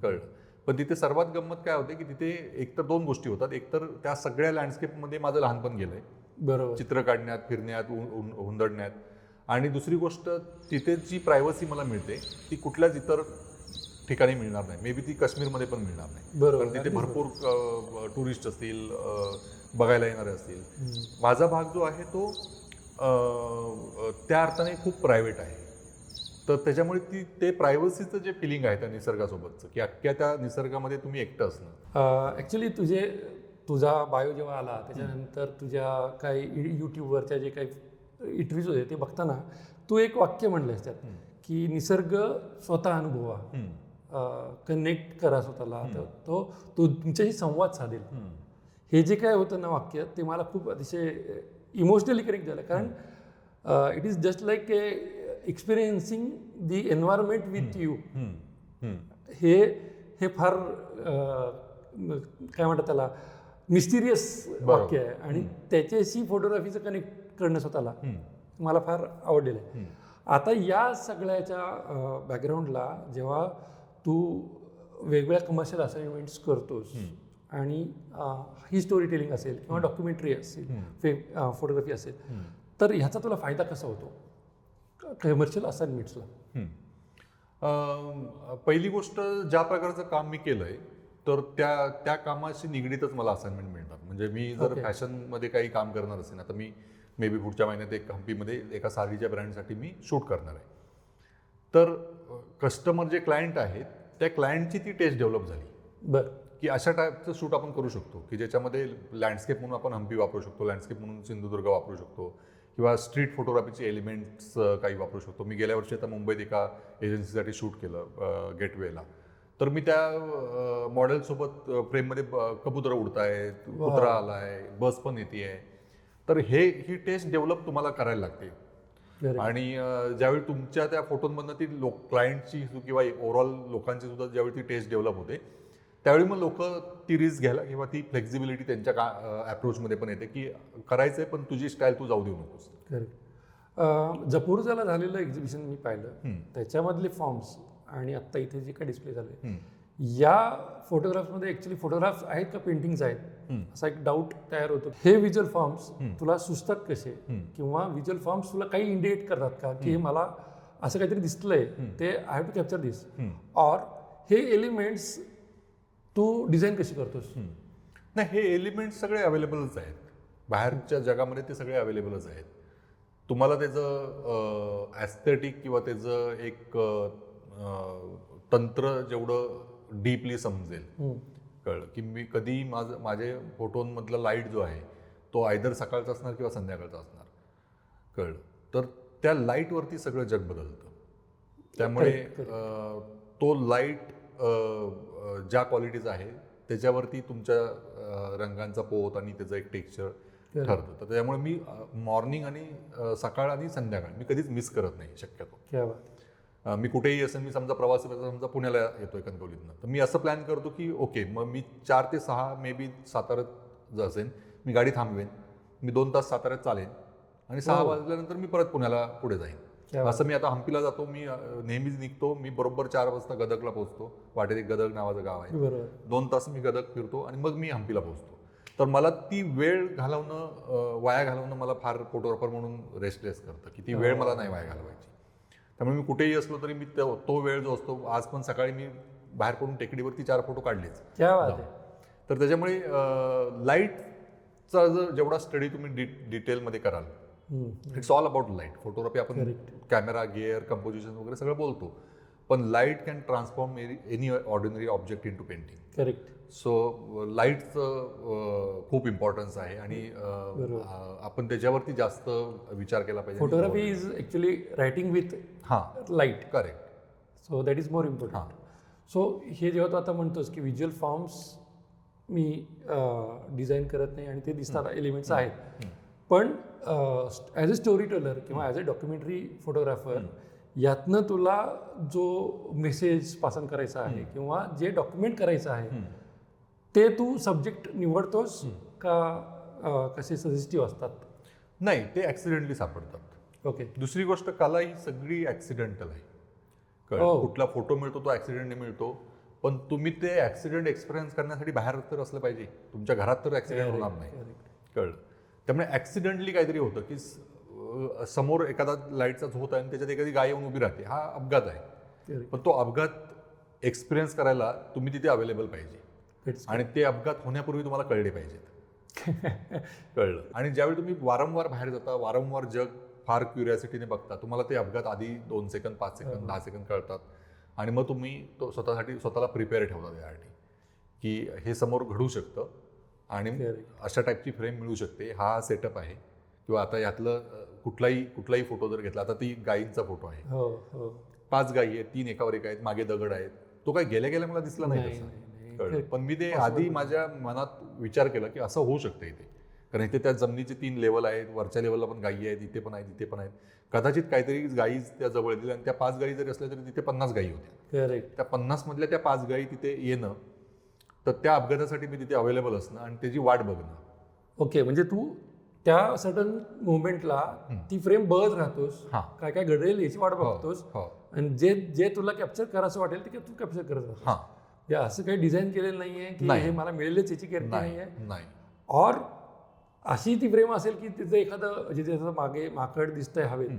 कळलं. पण तिथे सर्वात गंमत काय होते की तिथे एकतर 2 गोष्टी होतात. एकतर त्या सगळ्या लँडस्केपमध्ये माझं लहानपण गेलंय, बरोबर. चित्र काढण्यात, फिरण्यात, हुंदडण्यात. आणि दुसरी गोष्ट, तिथे जी प्रायव्हसी मला मिळते ती कुठल्याच इतर ठिकाणी मिळणार नाही. मे बी ती काश्मीरमध्ये पण मिळणार नाही. बरोबर. कारण तिथे भरपूर टुरिस्ट असतील, बघायला येणारे असतील. माझा भाग जो आहे तो त्या अर्थाने खूप प्रायव्हेट आहे. तर त्याच्यामुळे ते प्रायव्हसीचं जे फिलिंग आहे त्या निसर्गासोबतचं, की अख्ख्या त्या निसर्गामध्ये तुम्ही एकटं असणं. ॲक्च्युली तुझा बायो जेव्हा आला त्याच्यानंतर तुझ्या काही यूट्यूबवरच्या जे काही इंटरव्ह्यूज होते ते बघताना तू एक वाक्य म्हणलंस त्यात की निसर्ग स्वतः अनुभवा, कनेक्ट करा स्वतःला, तो तुमच्याशी संवाद साधेल. हे जे काय होतं ना वाक्य, ते मला खूप अतिशय इमोशनली कनेक्ट झालं. कारण it is just like experiencing the environment with you. हे फार काय म्हणतात त्याला, मिस्टिरियस वाक्य आहे आणि त्याच्याशी फोटोग्राफीचं कनेक्ट करणं स्वतःला मला फार आवडलेलं आहे. आता या सगळ्याच्या बॅकग्राऊंडला जेव्हा तू वेगवेगळ्या कमर्शियल असाइनमेंट्स करतोस आणि ही स्टोरी टेलिंग असेल किंवा डॉक्युमेंटरी असेल, फोटोग्राफी असेल, तर ह्याचा तुला फायदा कसा होतो कमर्शियल असाइनमेंट्सला? पहिली गोष्ट, ज्या प्रकारचं काम मी केलंय तर त्या कामाशी निगडीतच मला असाइनमेंट मिळणार. म्हणजे मी जर फॅशनमध्ये काही काम करणार असेल, आता मी मे बी पुढच्या महिन्यात एक हम्पीमध्ये एका साडीच्या ब्रँडसाठी मी शूट करणार आहे. तर कस्टमर जे क्लायंट आहेत त्या क्लायंटची ती टेस्ट डेव्हलप झाली. बरं. की अशा टाईपचं शूट आपण करू शकतो की ज्याच्यामध्ये लँडस्केप म्हणून आपण हम्पी वापरू शकतो, लँडस्केप म्हणून सिंधुदुर्ग वापरू शकतो, किंवा स्ट्रीट फोटोग्राफीचे एलिमेंट्स काही वापरू शकतो. मी गेल्या वर्षी आता मुंबईत एका एजन्सीसाठी शूट केलं गेटवेला. तर मी त्या मॉडेलसोबत फ्रेममध्ये कबुतर उडतायत, कुत्रा आलाय, बस पण येते. तर ही टेस्ट डेव्हलप तुम्हाला करायला लागते. आणि ज्यावेळी तुमच्या त्या फोटोंमधनं ती क्लायंटची किंवा ओव्हरऑल लोकांची सुद्धा ज्यावेळी ती टेस्ट डेव्हलप होते, त्यावेळी मग लोक ती रिस्क घ्यायला किंवा ती फ्लेक्झिबिलिटी त्यांच्या ॲप्रोचमध्ये पण येते की करायचं आहे पण तुझी स्टाईल तू जाऊ देऊ नकोस. करेक्ट. जपूरजाला झालेलं एक्झिबिशन मी पाहिलं, त्याच्यामधले फॉर्म्स आणि आत्ता इथे जे काही डिस्प्ले झाले, या फोटोग्राफ्समध्ये ॲक्च्युली फोटोग्राफ्स आहेत का पेंटिंग्स आहेत, असा एक डाऊट तयार होतो. हे व्हिज्युअल फॉर्म्स तुला सुचतात कसे, किंवा व्हिज्युअल फॉर्म्स तुला काही इंडिकेट करतात का की हे मला असं काहीतरी दिसलंय, ते I have to capture this, or हे एलिमेंट्स तू डिझाईन कशी करतोस? नाही, हे एलिमेंट्स सगळे अवेलेबलच आहेत बाहेरच्या जगामध्ये, ते सगळे अवेलेबलच आहेत. तुम्हाला त्याचं ॲस्थेटिक किंवा त्याचं एक तंत्र जेवढं डीपली समजेल, कळलं की मी कधी माझे फोटोंमधला लाईट जो आहे तो आयदर सकाळचा असणार किंवा संध्याकाळचा असणार, कळलं. तर त्या लाईटवरती सगळं जग बदलतं. त्यामुळे तो लाईट ज्या क्वालिटीचा आहे त्याच्यावरती तुमच्या रंगांचा पोत आणि त्याचं एक टेक्स्चर ठरतं. तर त्यामुळे मी मॉर्निंग आणि सकाळ आणि संध्याकाळ मी कधीच मिस करत नाही शक्यतो. मी कुठेही असेल, मी समजा प्रवासी समजा पुण्याला येतोय कणकवलीतनं, तर मी असं प्लॅन करतो की ओके, मग मी 4 ते 6 मे बी साताऱ्यात जर असेल मी गाडी थांबवेन, मी 2 तास साताऱ्यात चालेन आणि 6 वाजल्यानंतर मी परत पुण्याला पुढे जाईन. असं मी आता हम्पीला जातो, मी नेहमीच निघतो, मी बरोबर 4 वाजता गदगला पोहोचतो. वाटेत एक गदग नावाचं गाव आहे, 2 तास मी गदग फिरतो आणि मग मी हम्पीला पोहोचतो. तर मला ती वेळ घालवणं, वाया घालवणं मला फार फोटोग्राफर म्हणून रेस्टलेस करतं की ती वेळ मला नाही वाया घालवायची. त्यामुळे मी कुठेही असलो तरी मी तो वेळ जो असतो, आज पण सकाळी मी बाहेर पडून टेकडीवरती 4 फोटो काढलेच. तर त्याच्यामुळे लाईटचा जेवढा स्टडी तुम्ही डिटेलमध्ये कराल, it's all about light. Photography आपण कॅमेरा, गिअर, कंपोजिशन वगैरे सगळं बोलतो, पण light can transform any ordinary object in to painting. Correct. So लाईटचं खूप इम्पॉर्टन्स आहे आणि आपण त्याच्यावरती जास्त विचार केला पाहिजे. Photography is actually writing with light. Correct. So that is more important. So हे जेव्हा तू आता म्हणतोस की व्हिज्युअल फॉर्म्स मी डिझाईन करत नाही आणि ते दिसतात एलिमेंट्स आहेत, पण ॲज अ स्टोरी टेलर किंवा ॲज अ डॉक्युमेंटरी फोटोग्राफर, यातनं तुला जो मेसेज पासन करायचा आहे किंवा जे डॉक्युमेंट करायचं आहे ते तू सब्जेक्ट निवडतोस का कसे सजेस्टिव्ह असतात? नाही, ते ॲक्सिडेंटली सापडतात. ओके. दुसरी गोष्ट, कला ही सगळी ॲक्सिडेंटल आहे. हो. कुठला फोटो मिळतो तो ॲक्सिडेंटने मिळतो, पण तुम्ही ते ॲक्सिडेंट एक्सपिरियन्स करण्यासाठी बाहेर तर असलं पाहिजे. तुमच्या घरात तर ॲक्सिडेंट होणार नाही. कळलं. त्यामुळे ॲक्सिडेंटली काहीतरी होतं की समोर एखादा लाईटचा झोत आहे आणि त्याच्यात एखादी गाय येऊन उभी राहते, हा अपघात आहे. पण तो अपघात एक्सपिरियन्स करायला तुम्ही तिथे अवेलेबल पाहिजे आणि ते अपघात होण्यापूर्वी तुम्हाला कळले पाहिजेत. कळलं. आणि ज्यावेळी तुम्ही वारंवार बाहेर जाता, वारंवार जग फार क्युरिओसिटीने बघता, तुम्हाला ते अपघात आधी 2 सेकंद, 5 सेकंद, 10 सेकंद कळतात आणि मग तुम्ही तो स्वतःला प्रिपेअर ठेवता त्यासाठी की हे समोर घडू शकतं आणि अशा टाईपची फ्रेम मिळू शकते. हा सेटअप आहे. किंवा आता यातलं कुठलाही फोटो जर घेतला, आता ती गायींचा फोटो आहे, 5 गायी आहेत, 3 एकावर एक आहेत, मागे दगड आहेत. तो काय गेल्या मला दिसला नाही तसा. कळलं. पण मी ते आधी माझ्या मनात विचार केला की असं होऊ शकतं इथे, कारण इथे त्या जमिनीचे 3 लेवल आहेत, वरच्या लेवलला पण गायी आहेत, इथे पण आहेत, इथे पण आहेत. कदाचित काहीतरी गायी त्या जवळ येतील आणि त्या 5 गायी जरी असल्या तरी तिथे 50 गायी होत्या. त्या 50 मधल्या त्या 5 गायी तिथे येणं, तर त्या अपघातासाठी मी तिथे अवेलेबल असणं आणि त्याची वाट बघणं. ओके. म्हणजे तू त्या सडन मुवमेंटला ती फ्रेम बघत राहतोस, काय काय घडेल याची वाट बघतोस आणि जे तुला कॅप्चर करायचं वाटेल ते तू कॅप्चर करत राहतोस. असं काही डिझाईन केलेलं नाहीये की हे मला मिळेलच याची गॅरंटी नाहीये. और अशी ती फ्रेम असेल की तिचं एखादं जिथे मागे माकड दिसतंय हवेत,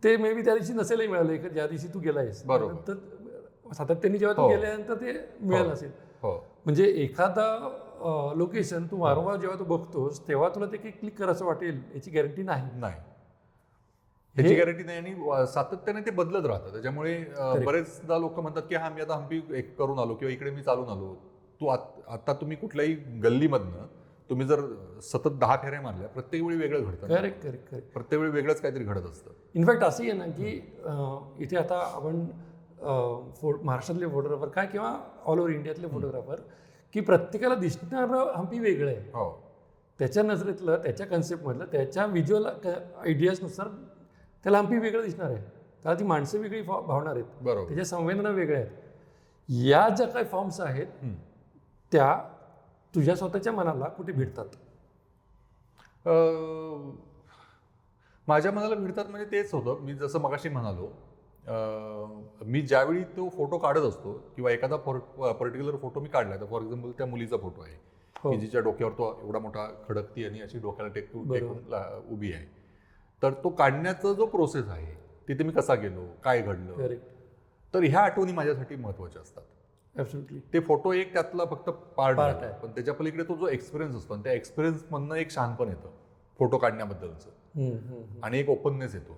ते मे बी त्या दिवशी नसेलही मिळालं ज्या दिवशी तू गेलायस. बरोबर. तर सातत्याने जेव्हा तू गेल्यानंतर ते मिळालं असेल. म्हणजे एखादा लोकेशन तू वारंवार जेव्हा तू बघतोस तेव्हा तुला ते क्लिक करायचं वाटेल याची गॅरंटी नाही. त्याची गॅरंटी नाही आणि सातत्याने ते बदलत राहतं. त्याच्यामुळे बरेचदा लोक म्हणतात की मी आता हम्पी करून आलो किंवा इकडे मी चालून आलो. आता तुम्ही कुठल्याही गल्लीमधनं तुम्ही जर सतत 10 फेऱ्या मारल्या, प्रत्येक वेळी वेगळं घडतं. करेक्ट. प्रत्येक वेळी वेगळंच काहीतरी घडत असतं. इनफॅक्ट असंही आहे ना की इथे आता आपण महाराष्ट्रातले फोटोग्राफर काय किंवा ऑल ओव्हर इंडियातले फोटोग्राफर की प्रत्येकाला दिसणारं हम्पी वेगळं आहे. त्याच्या नजरेतलं, त्याच्या कन्सेप्टमधलं, त्याच्या व्हिज्युअल आयडियाजनुसार त्याला हम्पी वेगळं दिसणार आहे. त्याला ती माणसं वेगळी भावणार आहेत, त्याच्या संवेदना वेगळ्या आहेत. या ज्या काही फॉर्म्स आहेत त्या तुझ्या स्वतःच्या मनाला कुठे भिडतात? माझ्या मनाला भिडतात म्हणजे तेच होतं, मी जसं मगाशी म्हणालो, मी ज्यावेळी तो फोटो काढत असतो किंवा एखादा पर्टिक्युलर फोटो मी काढला, तर फॉर एक्झाम्पल त्या मुलीचा फोटो आहे की जिच्या डोक्यावर तो एवढा मोठा खडकती आणि अशी डोक्याला टेकून उभी आहे, तर तो काढण्याचा जो प्रोसेस आहे तिथे मी कसा गेलो, काय घडलं, तर ह्या आठवणी माझ्यासाठी महत्त्वाच्या असतात. ॲब्सोल्युटली. ते फोटो एक त्यातला फक्त पार्ट आहे, पण त्याच्या पलीकडे तो जो एक्सपिरियन्स असतो आणि त्या एक्सपिरियन्समधनं एक शहाणपण येतं फोटो काढण्याबद्दलचं आणि एक ओपननेस येतो.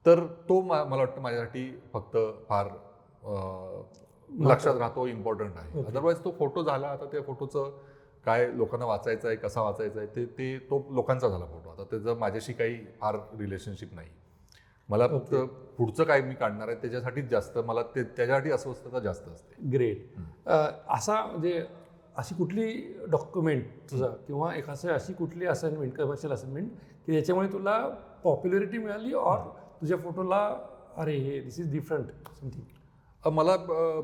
तर तो मला वाटतं माझ्यासाठी फक्त फार लक्षात राहतो, इम्पॉर्टंट आहे. अदरवाईज तो फोटो झाला, आता त्या फोटोचं काय लोकांना वाचायचं आहे, कसा वाचायचा आहे, ते तो लोकांचा झाला फोटो. आता त्याचं माझ्याशी काही फार रिलेशनशिप नाही. मला फक्त पुढचं काय मी काढणार आहे त्याच्यासाठीच जास्त, मला त्याच्यासाठी अस्वस्थता जास्त असते. ग्रेट. म्हणजे अशी कुठली डॉक्युमेंट तुझा किंवा अशी कुठली असाइनमेंट, कमर्शियल असाइनमेंट की ज्याच्यामुळे तुला पॉप्युलॅरिटी मिळाली और तुझ्या फोटोला अरे हे दिस इज डिफरंट समथिंग? मला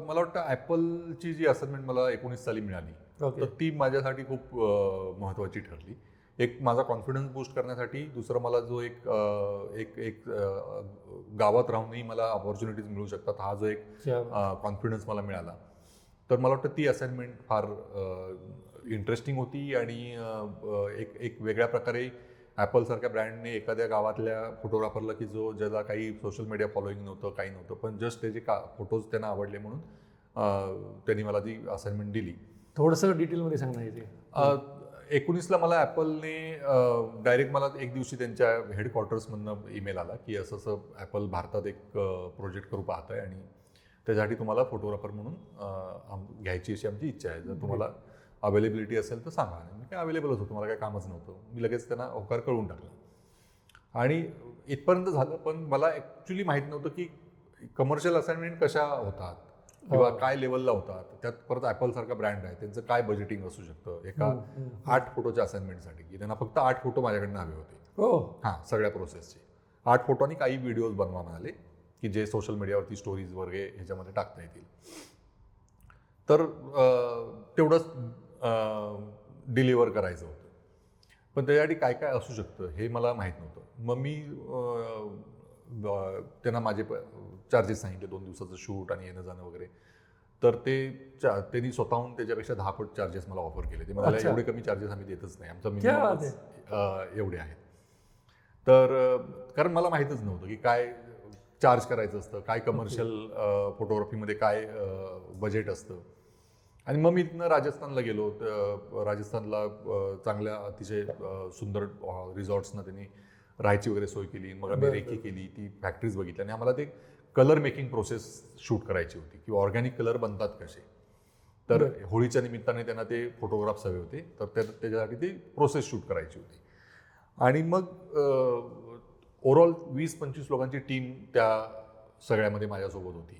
वाटतं ॲपलची जी असाइनमेंट मला 19 साली मिळाली, तर ती माझ्यासाठी खूप महत्त्वाची ठरली. एक माझा कॉन्फिडन्स बूस्ट करण्यासाठी, दुसरं मला जो एक गावात राहूनही मला अपॉर्च्युनिटीज मिळू शकतात, हा जो एक कॉन्फिडन्स मला मिळाला, तर मला वाटतं ती असाइनमेंट फार इंटरेस्टिंग होती. आणि एक वेगळ्या प्रकारे ॲपलसारख्या ब्रँडने एखाद्या गावातल्या फोटोग्राफरला की ज्याला काही सोशल मीडिया फॉलोईंग नव्हतं, काही नव्हतं, पण जस्ट त्याचे फोटोज त्यांना आवडले म्हणून त्यांनी मला ती असाइनमेंट दिली. थोडंसं डिटेलमध्ये सांगणार येते. 19ला मला ॲपलने डायरेक्ट मला एक दिवशी त्यांच्या हेडक्वार्टर्समधनं ईमेल आला की असं ॲपल भारतात एक प्रोजेक्ट करू पाहत आहे आणि त्याच्यासाठी तुम्हाला फोटोग्राफर म्हणून घ्यायची अशी आमची इच्छा आहे, जर तुम्हाला अवेलेबिलिटी असेल तर सांगा. मी काय अवेलेबलच होतो, मला काय कामच नव्हतं. मी लगेच त्यांना होकार कळवून टाकला आणि इथपर्यंत झालं. पण मला ॲक्च्युली माहीत नव्हतं की कमर्शियल असाइनमेंट कशा होतात किंवा काय लेवलला होतात. त्यात परत ॲपलसारखा ब्रँड आहे, त्यांचं काय बजेटिंग असू शकतं एका 8 फोटोच्या असाइनमेंटसाठी, की त्यांना फक्त 8 फोटो माझ्याकडनं हवे होते. सगळ्या प्रोसेसचे 8 फोटो आणि काही व्हिडिओज बनवा म्हणाले की जे सोशल मीडियावरती स्टोरीज वगैरे ह्याच्यामध्ये टाकता येतील. तर तेवढंच डिलिव्हर करायचं होतं. पण त्याच्यासाठी काय काय असू शकतं हे मला माहीत नव्हतं. मग मी त्यांना माझे चार्जेस सांगितले 2 दिवसाचं शूट आणि येणं जाणं वगैरे. तर त्यांनी स्वतःहून त्याच्यापेक्षा 10 पट चार्जेस मला ऑफर केले. ते म्हणाले अच्छा. एवढे कमी चार्जेस आम्ही देतच नाही, आमचा क्या बात मिनिमम एवढे आहेत. तर कारण मला माहीतच नव्हतं की काय चार्ज करायचं असतं, काय कमर्शियल फोटोग्राफीमध्ये काय बजेट असतं. आणि मग मी इथनं राजस्थानला गेलो. राजस्थानला चांगल्या अतिशय सुंदर रिसॉर्ट्सना त्यांनी राहायची वगैरे सोय केली. मग आम्ही रेकी केली, ती फॅक्टरीज बघितल्या आणि आम्हाला ते कलर मेकिंग प्रोसेस शूट करायची होती की ऑर्गॅनिक कलर बनतात कसे. तर होळीच्या निमित्ताने त्यांना ते फोटोग्राफ्स हवे होते, तर त्याच्यासाठी ती प्रोसेस शूट करायची होती. आणि मग ओव्हरऑल 20-25 लोकांची टीम त्या सगळ्यामध्ये माझ्यासोबत होती.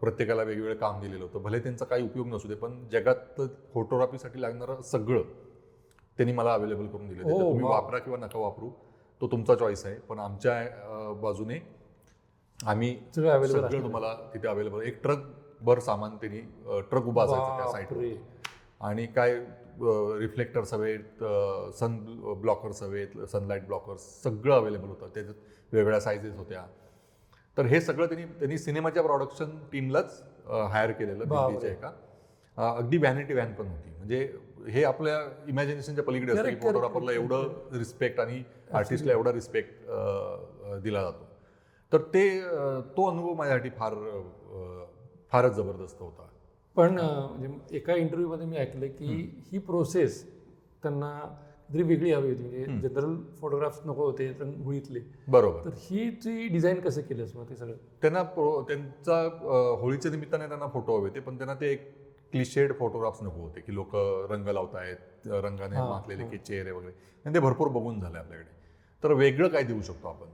प्रत्येकाला वेगवेगळं काम दिलेलं होतं. भले त्यांचा काही उपयोग नसू दे, पण जगात फोटोग्राफीसाठी लागणारं सगळं त्यांनी मला अवेलेबल करून दिलं. तुम्ही वापरा किंवा नका वापरू, तो तुमचा चॉईस आहे. पण आमच्या बाजूने आम्ही सगळं तुम्हाला तिथे अवेलेबल. एक ट्रक भर सामान त्यांनी ट्रक उभा असायचा त्या साईटवर. आणि काय रिफ्लेक्टर्स हवेत, सन ब्लॉकर्स हवेत, सनलाईट ब्लॉकर्स सगळं अवेलेबल होतं. त्याच्यात वेगवेगळ्या साईजेस होत्या. तर हे सगळं त्यांनी सिनेमाच्या प्रोडक्शन टीमलाच हायर केलेलं दिल्लीच्या एका. अगदी व्हॅनिटी व्हॅन पण होती. म्हणजे हे आपल्या इमॅजिनेशनच्या पलीकडे असतं की फोटोग्राफरला एवढं रिस्पेक्ट आणि आर्टिस्टला एवढा रिस्पेक्ट दिला जातो. तर तो अनुभव माझ्यासाठी फारच जबरदस्त होता. पण म्हणजे एका इंटरव्ह्यूमध्ये मी ऐकलं की ही प्रोसेस त्यांना तरी वेगळी हवी होती. म्हणजे जनरल फोटोग्राफ्स नको होते होळीतले. बरोबर. तर ही ती डिझाईन कसं केलंस मग ते सगळं? त्यांचा होळीच्या निमित्ताने त्यांना फोटो हवे होते, पण त्यांना ते एक क्लिशेड फोटोग्राफ्स नको होते की लोक रंग लावतायत, रंगाने माखलेले की चेहरे वगैरे. आणि ते भरपूर बघून झाले आपल्याकडे. तर वेगळं काय देऊ शकतो आपण.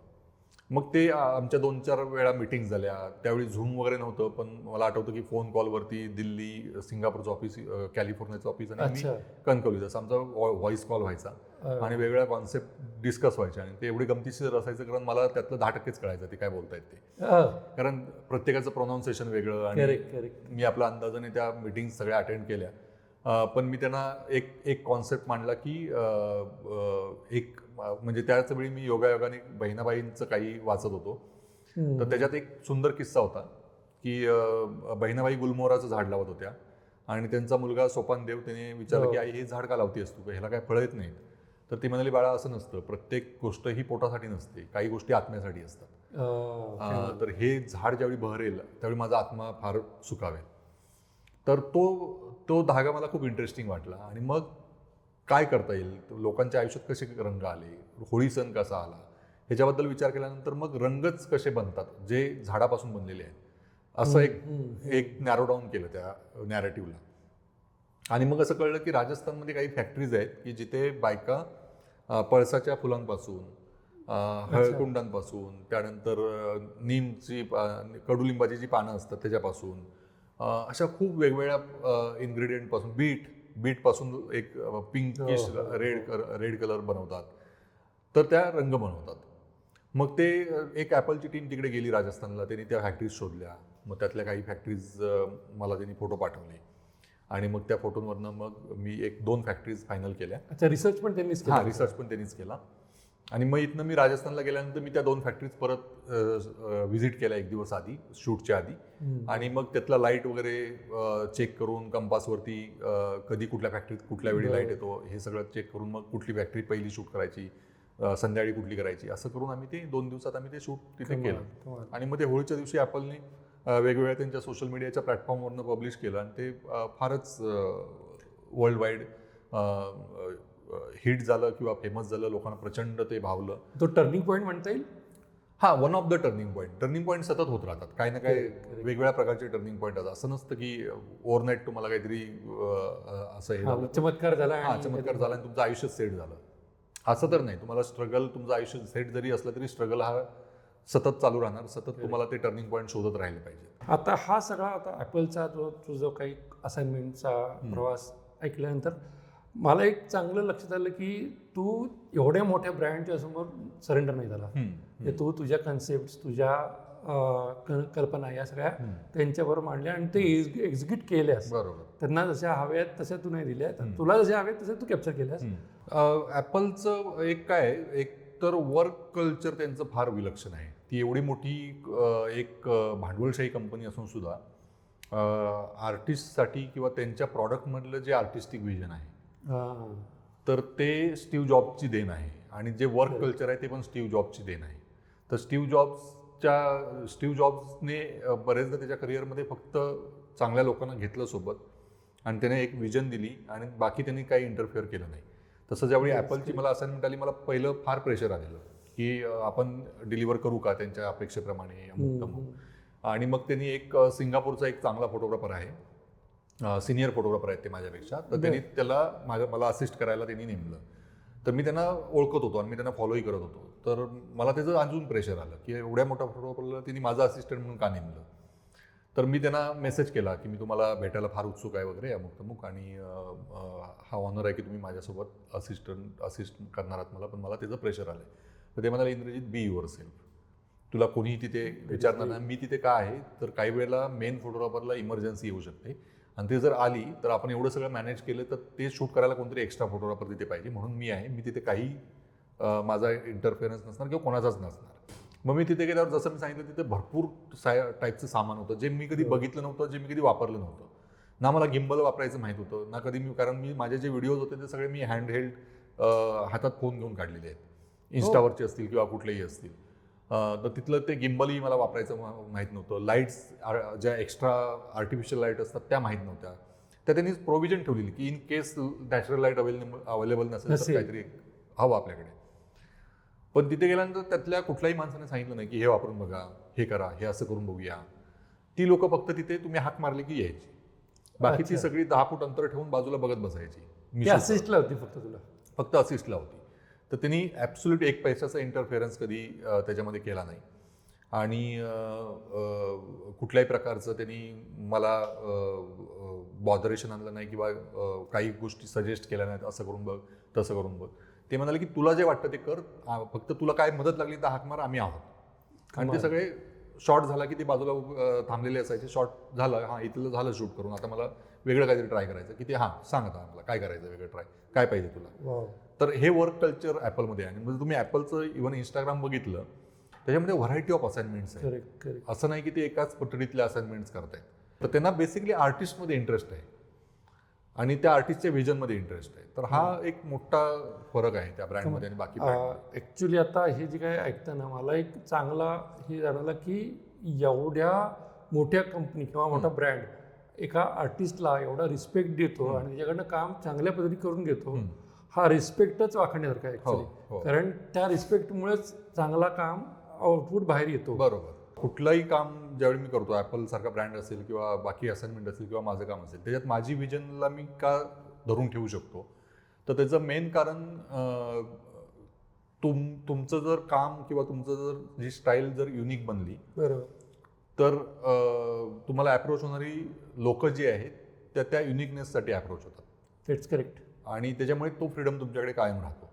मग ते आमच्या 2-4 वेळा मिटिंग्स झाल्या. त्यावेळी झूम वगैरे नव्हतं, पण मला आठवतं की फोन कॉलवरती दिल्ली, सिंगापूरचं ऑफिस, कॅलिफोर्नियाचं ऑफिस आणि आम्ही कणकवली, जसं आमचा व्हॉइस कॉल व्हायचा आणि वेगवेगळ्या कॉन्सेप्ट डिस्कस व्हायचे. आणि ते एवढी गमतीशीर असायचं कारण मला त्यातलं 10%च कळायचं ते काय बोलतायत ते. कारण प्रत्येकाचं प्रोनाऊन्सिएशन वेगळं. आणि मी आपल्या अंदाजाने त्या मिटिंग्स सगळ्या अटेंड केल्या. पण मी त्यांना एक कॉन्सेप्ट मांडला की म्हणजे त्याच वेळी मी योगायोगाने बहिणाबाईंचं काही वाचत होतो. तर त्याच्यात एक सुंदर किस्सा होता की बहिणाबाई गुलमोहराचं झाड लावत होत्या आणि त्यांचा मुलगा सोपान देव त्याने विचारलं की आई हे झाड का लावतेस तू, ह्याला काय फळं येत नाहीत. तर ती म्हणाली बाळा असं नसतं, प्रत्येक गोष्ट ही पोटासाठी नसते, काही गोष्टी आत्म्यासाठी असतात. तर हे झाड ज्यावेळी बहरेल त्यावेळी माझा आत्मा फार सुखावेल. तर तो धागा मला खूप इंटरेस्टिंग वाटला. आणि मग काय करता येईल, लोकांच्या आयुष्यात कसे रंग आले, होळी सण कसा आला, ह्याच्याबद्दल विचार केल्यानंतर मग रंगच कसे बनतात जे झाडापासून बनलेले आहेत, असं एक नॅरो डाऊन केलं त्या नॅरेटिव्हला. आणि मग असं कळलं की राजस्थानमध्ये काही फॅक्टरीज आहेत की जिथे बायका पळसाच्या फुलांपासून, हळकुंडांपासून, त्यानंतर नीमची कडुलिंबाची जी पानं असतात त्याच्यापासून, अशा खूप वेगवेगळ्या इन्ग्रेडियंटपासून, बीटपासून एक पिंकिश रेड कलर बनवतात. तर त्या रंग बनवतात. मग ते एक ॲपलची टीम तिकडे गेली राजस्थानला, त्यांनी त्या फॅक्टरीज शोधल्या. मग त्यातल्या काही फॅक्टरीज मला त्यांनी फोटो पाठवले आणि मग त्या फोटोंवरनं मग मी 1-2 फॅक्टरीज फायनल केल्या. रिसर्च पण त्यांनीच केला? रिसर्च पण त्यांनीच केला. आणि मग इथनं मी राजस्थानला गेल्यानंतर मी त्या 2 फॅक्टरीज परत व्हिजिट केल्या 1 दिवस आधी, शूटच्या आधी. आणि मग त्यातला लाईट वगैरे चेक करून, कंपासवरती कधी कुठल्या फॅक्टरीत कुठल्या वेळी लाईट येतो हे सगळं चेक करून मग कुठली फॅक्टरी पहिली शूट करायची, संध्याकाळी कुठली करायची, असं करून आम्ही ते 2 दिवसात आम्ही ते शूट तिथे केलं. आणि मग ते होळीच्या दिवशी ॲपलने वेगवेगळ्या त्यांच्या सोशल मीडियाच्या प्लॅटफॉर्मवरनं पब्लिश केलं आणि ते फारच वर्ल्ड वाईड हिट झालं किंवा फेमस झालं. लोकांना प्रचंड ते भावलं. तो टर्निंग पॉईंट म्हणता येईल? One of the turning point सतत होत राहतात. काही ना काही वेगवेगळ्या प्रकारचे टर्निंग पॉईंट असतात. असं नसतं की ओव्हरनाईट तुम्हाला काहीतरी असं हे चमत्कार झाला चमत्कार झाला आणि तुमचं आयुष्य सेट झालं, असं तर नाही. तुम्हाला स्ट्रगल, तुमचं आयुष्य सेट जरी असलं तरी स्ट्रगल हा सतत चालू राहणार. सतत तुम्हाला ते टर्निंग पॉईंट शोधत राहिले पाहिजे. आता हा सगळा आता ॲपलचा जो काही असाइनमेंटचा प्रवास ऐकल्यानंतर मला एक चांगलं लक्षात आलं की तू एवढ्या मोठ्या ब्रँडच्या समोर सरेंडर नाही झाला. तू तुझ्या कन्सेप्ट, तुझ्या कल्पना या सगळ्या त्यांच्याबरोबर मांडल्या आणि ते एक्झिक्यूट केल्यास. बरोबर. त्यांना जशा हव्यात तशा तू नाही दिल्या, तुला जशा हव्यात तशा तू कॅप्चर केल्यास. ॲपलचं एक काय, एक तर वर्क कल्चर त्यांचं फार विलक्षण आहे. ती एवढी मोठी एक भांडवलशाही कंपनी असून सुद्धा आर्टिस्टसाठी किंवा त्यांच्या प्रॉडक्टमधलं जे आर्टिस्टिक विजन आहे तर ते स्टीव्ह जॉब्सची देण आहे. आणि जे वर्क कल्चर आहे ते पण स्टीव्ह जॉब्सची देण आहे. तर स्टीव्ह जॉब्सने बरेचदा त्याच्या करिअरमध्ये फक्त चांगल्या लोकांना घेतलं सोबत आणि त्याने एक विजन दिली आणि बाकी त्यांनी काही इंटरफेअर केलं नाही. तसं ज्यावेळी ॲपलची मला असाइनमेंट आली, मला पहिलं फार प्रेशर आलेलं की आपण डिलिव्हर करू का त्यांच्या अपेक्षेप्रमाणे अमुक तमुक. आणि मग त्यांनी एक सिंगापूरचा एक चांगला फोटोग्राफर आहे, सिनियर फोटोग्राफर आहेत ते माझ्यापेक्षा, तर त्यांनी त्याला मला असिस्ट करायला त्यांनी नेमलं. तर मी त्यांना ओळखत होतो आणि मी त्यांना फॉलोही करत होतो. तर मला त्याचं अजून प्रेशर आलं की एवढ्या मोठ्या फोटोग्राफरला त्यांनी माझा असिस्टंट म्हणून का नेमलं. तर मी त्यांना मेसेज केला की मी तुम्हाला भेटायला फार उत्सुक आहे वगैरे अमुक तमुक आणि हा ऑनर आहे की तुम्ही माझ्यासोबत असिस्ट करणार आहात मला, पण मला त्याचं प्रेशर आलं आहे. तर ते म्हणाले इंद्रजित बी युअर सेल्फ, तुला कोणीही तिथे विचारणार नाही मी तिथे का आहे. तर काही वेळेला मेन फोटोग्राफरला इमर्जन्सी येऊ शकते आणि ते जर आली तर आपण एवढं सगळं मॅनेज केलं तर ते शूट करायला कोणतरी एक्स्ट्रा फोटोग्राफर तिथे पाहिजे, म्हणून मी आहे, मी तिथे काही माझा इंटरफेरन्स नसणार किंवा कोणाचाच नसणार. मग मी तिथे गेल्यावर जसं मी सांगितलं तिथे भरपूर टाईपचं सामान होतं जे मी कधी बघितलं नव्हतं, जे मी कधी वापरलं नव्हतं. ना मला गिम्बल वापरायचं माहीत होतं ना कधी कारण माझे जे व्हिडिओज होते ते सगळे मी हँडहेल्ड हातात फोन घेऊन काढलेले आहेत, इन्स्टावरचे असतील किंवा कुठलेही असतील. तर तिथलं ते गिम्बलही मला वापरायचं माहीत नव्हतं. लाईट्स ज्या एक्स्ट्रा आर्टिफिशियल लाईट असतात त्या माहीत नव्हत्या. त्या त्यांनी प्रोव्हिजन ठेवलेली की in case natural light available नसेल तर काहीतरी हवं आपल्याकडे. पण तिथे गेल्यानंतर त्यातल्या कुठल्याही माणसाने सांगितलं नाही की हे वापरून बघा, हे करा, हे असं करून बघूया. ती लोक फक्त तिथे तुम्ही हाक मारली की यायची, बाकी ती सगळी 10 फूट अंतर ठेवून बाजूला बघत बसायची. मी असिस्टला होती फक्त असिस्टला होती. तर त्यांनी ॲब्सोल्यूट एक पैशाचा इंटरफेरन्स कधी त्याच्यामध्ये केला नाही आणि कुठल्याही प्रकारचं त्यांनी मला बॉदरेशन आणलं नाही किंवा काही गोष्टी सजेस्ट केल्या नाहीत, असं करून बघ तसं करून बघ. ते म्हणाले की तुला जे वाटतं ते कर, फक्त तुला काय मदत लागली तर हाक मार, आम्ही आहोत. आणि ते सगळे शॉर्ट झाला की ते बाजूला थांबलेले असायचे. शॉर्ट झालं, हां इथलं झालं शूट करून, आता मला वेगळं काहीतरी ट्राय करायचं की ते हां सांग आता आम्हाला काय करायचं, वेगळं ट्राय काय पाहिजे तुला. तर हे वर्क कल्चर ॲपलमध्ये आहे. म्हणजे तुम्ही ॲपलचं इव्हन इंस्टाग्राम बघितलं त्याच्यामध्ये व्हरायटी ऑफ असाइनमेंट्स आहेत. असं नाही की ते एकाच पद्धतीतल्या असाइनमेंट्स करतायत. तर त्यांना बेसिकली आर्टिस्टमध्ये इंटरेस्ट आहे आणि त्या आर्टिस्टच्या व्हिजनमध्ये इंटरेस्ट आहे. तर हा एक मोठा फरक आहे त्या ब्रँडमध्ये आणि बाकी ब्रँडमध्ये. ॲक्च्युली आता हे जे काय ऐकताना मला एक चांगला हे जाणवलं की एवढ्या मोठ्या कंपनी किंवा मोठा ब्रँड एका आर्टिस्टला एवढा रिस्पेक्ट देतो आणि त्याच्याकडनं काम चांगल्या पद्धतीने करून घेतो. हा रिस्पेक्टच वाखण्यासारखा आहे ॲक्च्युली, कारण त्या रिस्पेक्टमुळेच चांगला काम आउटपुट बाहेर येतो. बरोबर. कुठलंही काम ज्यावेळी मी करतो, ॲपल सारखा ब्रँड असेल किंवा बाकी असाइनमेंट असेल किंवा माझं काम असेल, त्याच्यात माझी विजनला मी का धरून ठेवू शकतो, तर त्याचं मेन कारण तुमचं जर काम किंवा तुमचं जर जी स्टाईल जर युनिक बनली तर तुम्हाला अप्रोच होणारी लोक जी आहेत त्या युनिकनेससाठी अप्रोच होतात. That's correct. आणि त्याच्यामुळे तो फ्रीडम तुमच्याकडे कायम राहतो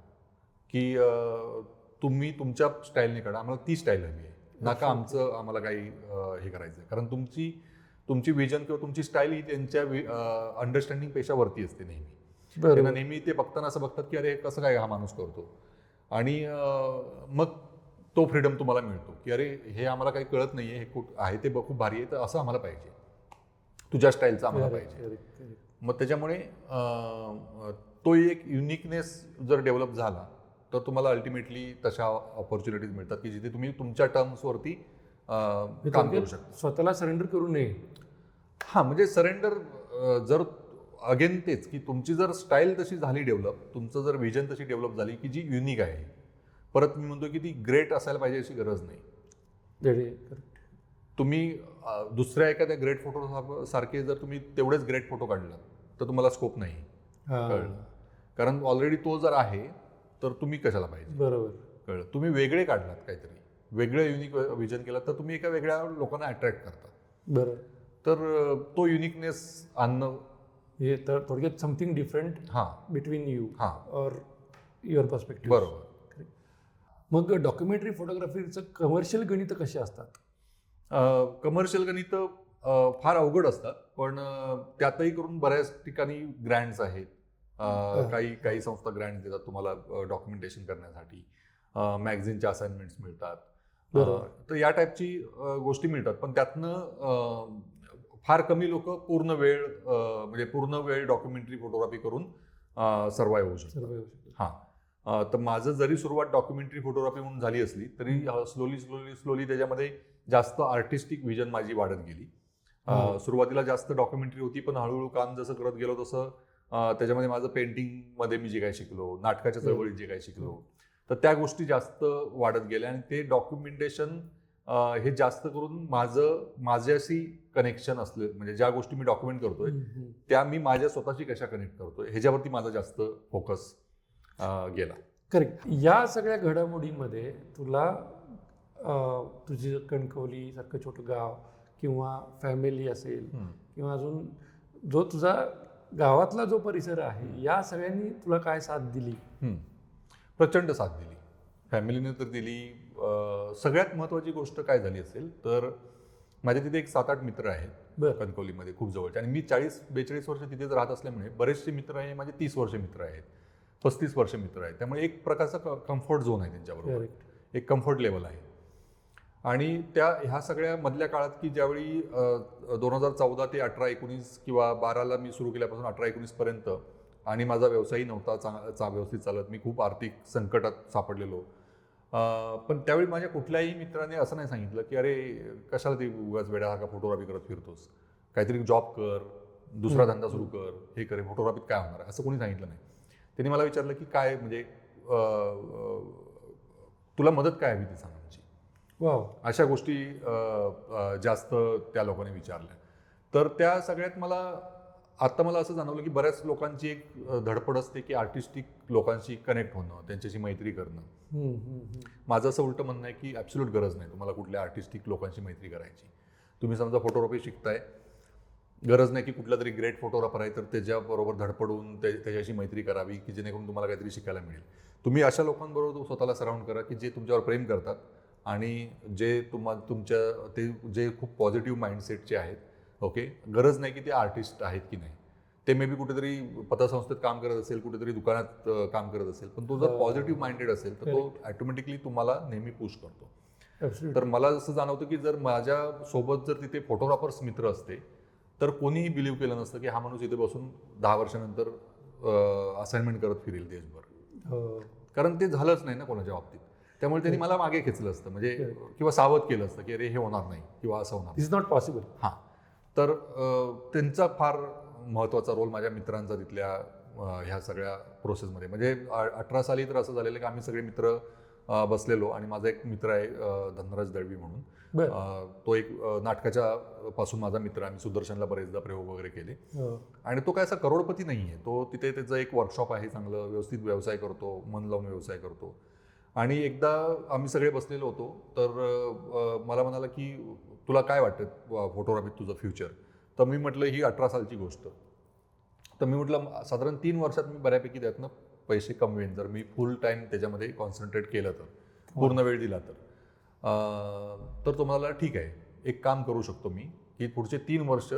की तुम्ही तुमच्या स्टाईलने काढा, आम्हाला ती स्टाईल हवी आहे, नाका आम्हाला काही हे करायचं आहे. कारण तुमची विजन किंवा तुमची स्टाईल ही त्यांच्या अंडरस्टँडिंगपेक्षा वरती असते नेहमी. त्यांना नेहमी ते बघताना असं बघतात की अरे कसं काय हा माणूस करतो. आणि मग तो फ्रीडम तुम्हाला मिळतो की अरे हे आम्हाला काही कळत नाही आहे, हे आहे ते खूप भारी आहे, तर असं आम्हाला पाहिजे, तुझ्या स्टाईलचं आम्हाला पाहिजे. मग त्याच्यामुळे तो एक युनिकनेस जर डेव्हलप झाला तर तुम्हाला अल्टिमेटली तशा ऑपॉर्च्युनिटीज मिळतात की जिथे तुम्ही तुमच्या टर्म्सवरती काम करू शकता. स्वतःला सरेंडर करू नये. हां, म्हणजे सरेंडर जर अगेन तेच की तुमची जर स्टाईल तशी झाली डेव्हलप, तुमचं जर विजन तशी डेव्हलप झाली की जी युनिक आहे, परत मी म्हणतो की ती ग्रेट असायला पाहिजे अशी गरज नाही. तुम्ही दुसऱ्या एखाद्या ग्रेट फोटो सारखे जर तुम्ही तेवढेच ग्रेट फोटो काढलात तर तुम्हाला स्कोप नाही. कळलं? कारण ऑलरेडी तो जर आहे तर तुम्ही कशाला पाहिजे. बरोबर. कळलं? तुम्ही वेगळे काढलात, काहीतरी वेगळं युनिक विजन केलं तर तुम्ही एका वेगळ्या लोकांना अट्रॅक्ट करता. बरोबर. तर तो युनिकनेस आणणं हे तर थोडक्यात something different between you or your perspective. बरोबर. मग डॉक्युमेंटरी फोटोग्राफीचं कमर्शियल गणित कशी असतात? कमर्शियल गणित फार अवघड असतात, पण त्यातही करून बऱ्याच ठिकाणी ग्रँट्स आहेत. काही संस्था ग्रँट देतात तुम्हाला डॉक्युमेंटेशन करण्यासाठी. मॅगझिनच्या असाइनमेंट्स मिळतात. तर या टाईपची गोष्टी मिळतात, पण त्यातनं फार कमी लोक पूर्ण वेळ डॉक्युमेंटरी फोटोग्राफी करून सर्वाईव्ह होऊ शकतात. हां, तर माझं जरी सुरुवात डॉक्युमेंटरी फोटोग्राफी म्हणून झाली असली तरी स्लोली त्याच्यामध्ये जास्त आर्टिस्टिक व्हिजन माझी वाढत गेली. सुरुवातीला जास्त डॉक्युमेंटरी होती, पण हळूहळू काम जसं करत गेलो तसं त्याच्यामध्ये माझं पेंटिंगमध्ये मी जे काही शिकलो, नाटकाच्या चळवळीत जे काही शिकलो, तर त्या गोष्टी जास्त वाढत गेल्या. आणि ते डॉक्युमेंटेशन हे जास्त करून माझ्याशी कनेक्शन असले, म्हणजे ज्या गोष्टी मी डॉक्युमेंट करतोय त्या मी माझ्या स्वतःशी कशा कनेक्ट करतोय ह्याच्यावरती माझा जास्त फोकस गेला. करेक्ट. या सगळ्या घडामोडीमध्ये तुला तुझी कणकवली सारखं छोटं गाव किंवा फॅमिली असेल किंवा अजून जो तुझा गावातला जो परिसर आहे, या सगळ्यांनी तुला काय साथ दिली? प्रचंड साथ दिली. फॅमिलीने तर दिली. सगळ्यात महत्त्वाची गोष्ट काय झाली असेल तर माझे तिथे एक 7-8 मित्र आहेत कणकवलीमध्ये खूप जवळचे, आणि मी 40-42 वर्ष तिथेच राहत असल्यामुळे बरेचसे मित्र आहे माझे 30 वर्ष मित्र आहेत, 35 वर्ष मित्र आहेत. त्यामुळे एक प्रकारचा कम्फर्ट झोन आहे त्यांच्याबरोबर, एक कम्फर्ट लेवल आहे. आणि ह्या सगळ्या मधल्या काळात की ज्यावेळी 2014 ते 18-19 किंवा 12ला मी सुरू केल्यापासून 18-19 पर्यंत, आणि माझा व्यवसायही नव्हता व्यवस्थित चालत, मी खूप आर्थिक संकटात सापडलेलो. पण त्यावेळी माझ्या कुठल्याही मित्राने असं नाही सांगितलं की अरे कशाला ते उगाच वेड्यासारखा फोटोग्राफी करत फिरतोस, काहीतरी जॉब कर, दुसरा धंदा सुरू कर, हे करे, फोटोग्राफीत काय होणार आहे, असं कोणी सांगितलं नाही. त्यांनी मला विचारलं की काय म्हणजे तुला मदत काय हवी ती सांग म्हणजे. अशा गोष्टी जास्त त्या लोकांनी विचारल्या. तर त्या सगळ्यात मला असं जाणवलं की बऱ्याच लोकांची एक धडपड असते की आर्टिस्टिक लोकांशी कनेक्ट होणं, त्यांच्याशी मैत्री करणं. माझं असं उलटं म्हणणं आहे की ॲब्सोल्यूट गरज नाही तुम्हाला कुठल्या आर्टिस्टिक लोकांशी मैत्री करायची. तुम्ही समजा फोटोग्राफी शिकताय, गरज नाही की कुठला तरी ग्रेट फोटोग्राफर आहे तर त्याच्याबरोबर धडपडून त्याच्याशी मैत्री करावी की जेणेकरून तुम्हाला काहीतरी शिकायला मिळेल. तुम्ही अशा लोकांबरोबर स्वतःला सराउंड करा की जे तुमच्यावर प्रेम करतात आणि जे जे खूप पॉझिटिव्ह माइंडसेटचे आहेत. ओके, गरज नाही की ते आर्टिस्ट आहेत की नाही, ते मे बी कुठेतरी पतसंस्थेत काम करत असेल, कुठेतरी दुकानात काम करत असेल, पण तो जर पॉझिटिव्ह माइंडेड असेल तर तो ॲटोमॅटिकली तुम्हाला नेहमी पुश करतो. तर मला असं जाणवतं की जर माझ्यासोबत जर तिथे फोटोग्राफर्स मित्र असते तर कोणीही बिलीव्ह केलं नसतं की हा माणूस इथे बसून 10 वर्षानंतर असाइनमेंट करत फिरेल देशभर, कारण ते झालंच नाही ना कोणाच्या बाबतीत. त्यामुळे त्यांनी मला मागे खेचलं असतं, म्हणजे किंवा सावध केलं असतं की अरे हे होणार नाही किंवा असं होणार, इज नॉट पॉसिबल. हां, तर त्यांचा फार महत्त्वाचा रोल माझ्या मित्रांचा तिथल्या ह्या सगळ्या प्रोसेसमध्ये. म्हणजे 18 साली तर असं झालेलं की आम्ही सगळे मित्र बसलेलो, आणि माझा एक मित्र आहे धनराज दळवी म्हणून, तो एक नाटकाच्या पासून माझा मित्र, आम्ही सुदर्शनला बरेचदा प्रयोग वगैरे केले. आणि तो काय असा करोडपती नाही आहे, तो तिथे त्याचं एक वर्कशॉप आहे, चांगलं व्यवस्थित व्यवसाय करतो, मन लावून व्यवसाय करतो. आणि एकदा आम्ही सगळे बसलेलो होतो, तर मला म्हणाला की तुला काय वाटतं फोटोग्राफीत तुझं फ्युचर? तर मी म्हटलं ही 18 सालची गोष्ट. तर मी म्हटलं साधारण 3 वर्षात मी बऱ्यापैकी त्यातनं पैसे कमवेन जर मी फुल टाईम त्याच्यामध्ये कॉन्सन्ट्रेट केलं तर, पूर्ण वेळ दिला तर. तर तो म्हणाला ठीक आहे, एक काम करू शकतो मी की पुढचे 3 वर्ष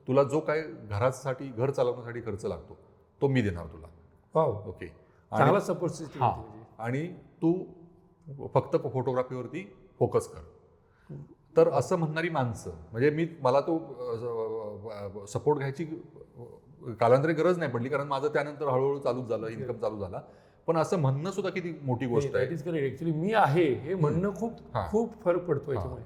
तुला जो काय घर चालवण्यासाठी खर्च लागतो तो मी देणार तुला. ओके, चांगला सपोर्ट सिस्टम. आणि तू फक्त फोटोग्राफीवरती फोकस कर. तर असं म्हणणारी माणसं, म्हणजे मला तो सपोर्ट घ्यायची कालांतरे गरज नाही पडली, कारण माझं त्यानंतर हळूहळू चालूच झालं, इन्कम चालू झाला. पण असं म्हणणं सुद्धा किती मोठी गोष्ट आहे. ऍक्च्युली मी आहे हे म्हणणं खूप फरक पडतो याच्यामुळे.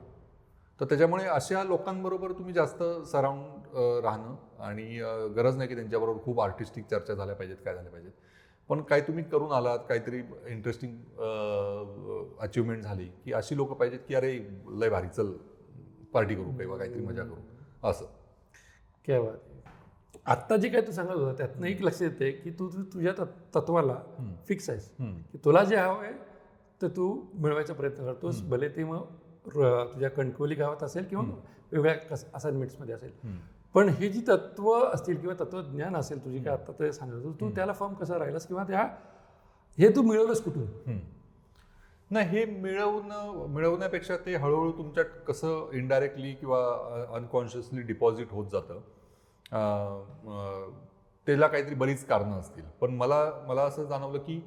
तर त्याच्यामुळे अशा लोकांबरोबर तुम्ही जास्त सराउंड राहणं, आणि गरज नाही की त्यांच्याबरोबर खूप आर्टिस्टिक चर्चा झाल्या पाहिजेत, काय झाल्या पाहिजेत, पण काय तुम्ही करून आलात, काहीतरी इंटरेस्टिंग अचिव्हमेंट झाली की अशी लोक पाहिजेत की अरे लय भारी, चल पार्टी करू किंवा काहीतरी मजा करू, असं. क्या बात. आत्ता जे काय तू सांगत होता त्यातनं एक लक्ष येते की तू तुझ्या तत्वाला फिक्स आहेस की तुला जे हवं आहे तर तू मिळवायचा प्रयत्न करतोस, भले ते मग तुझ्या कणकवली गावात असेल किंवा वेगळ्या असाइनमेंट्समध्ये असेल. पण हे जी तत्व असतील किंवा तत्वज्ञान असेल तुझी काय आत्ता ते सांगत तू त्याला फॉर्म कसा राहिलास किंवा हे तू मिळवलंस कुठून? नाही, हे मिळवण्यापेक्षा ते हळूहळू तुमच्यात कसं इनडायरेक्टली किंवा अनकॉन्शियसली डिपॉझिट होत जातं. त्याला काहीतरी बरीच कारणं असतील. पण मला असं जाणवलं की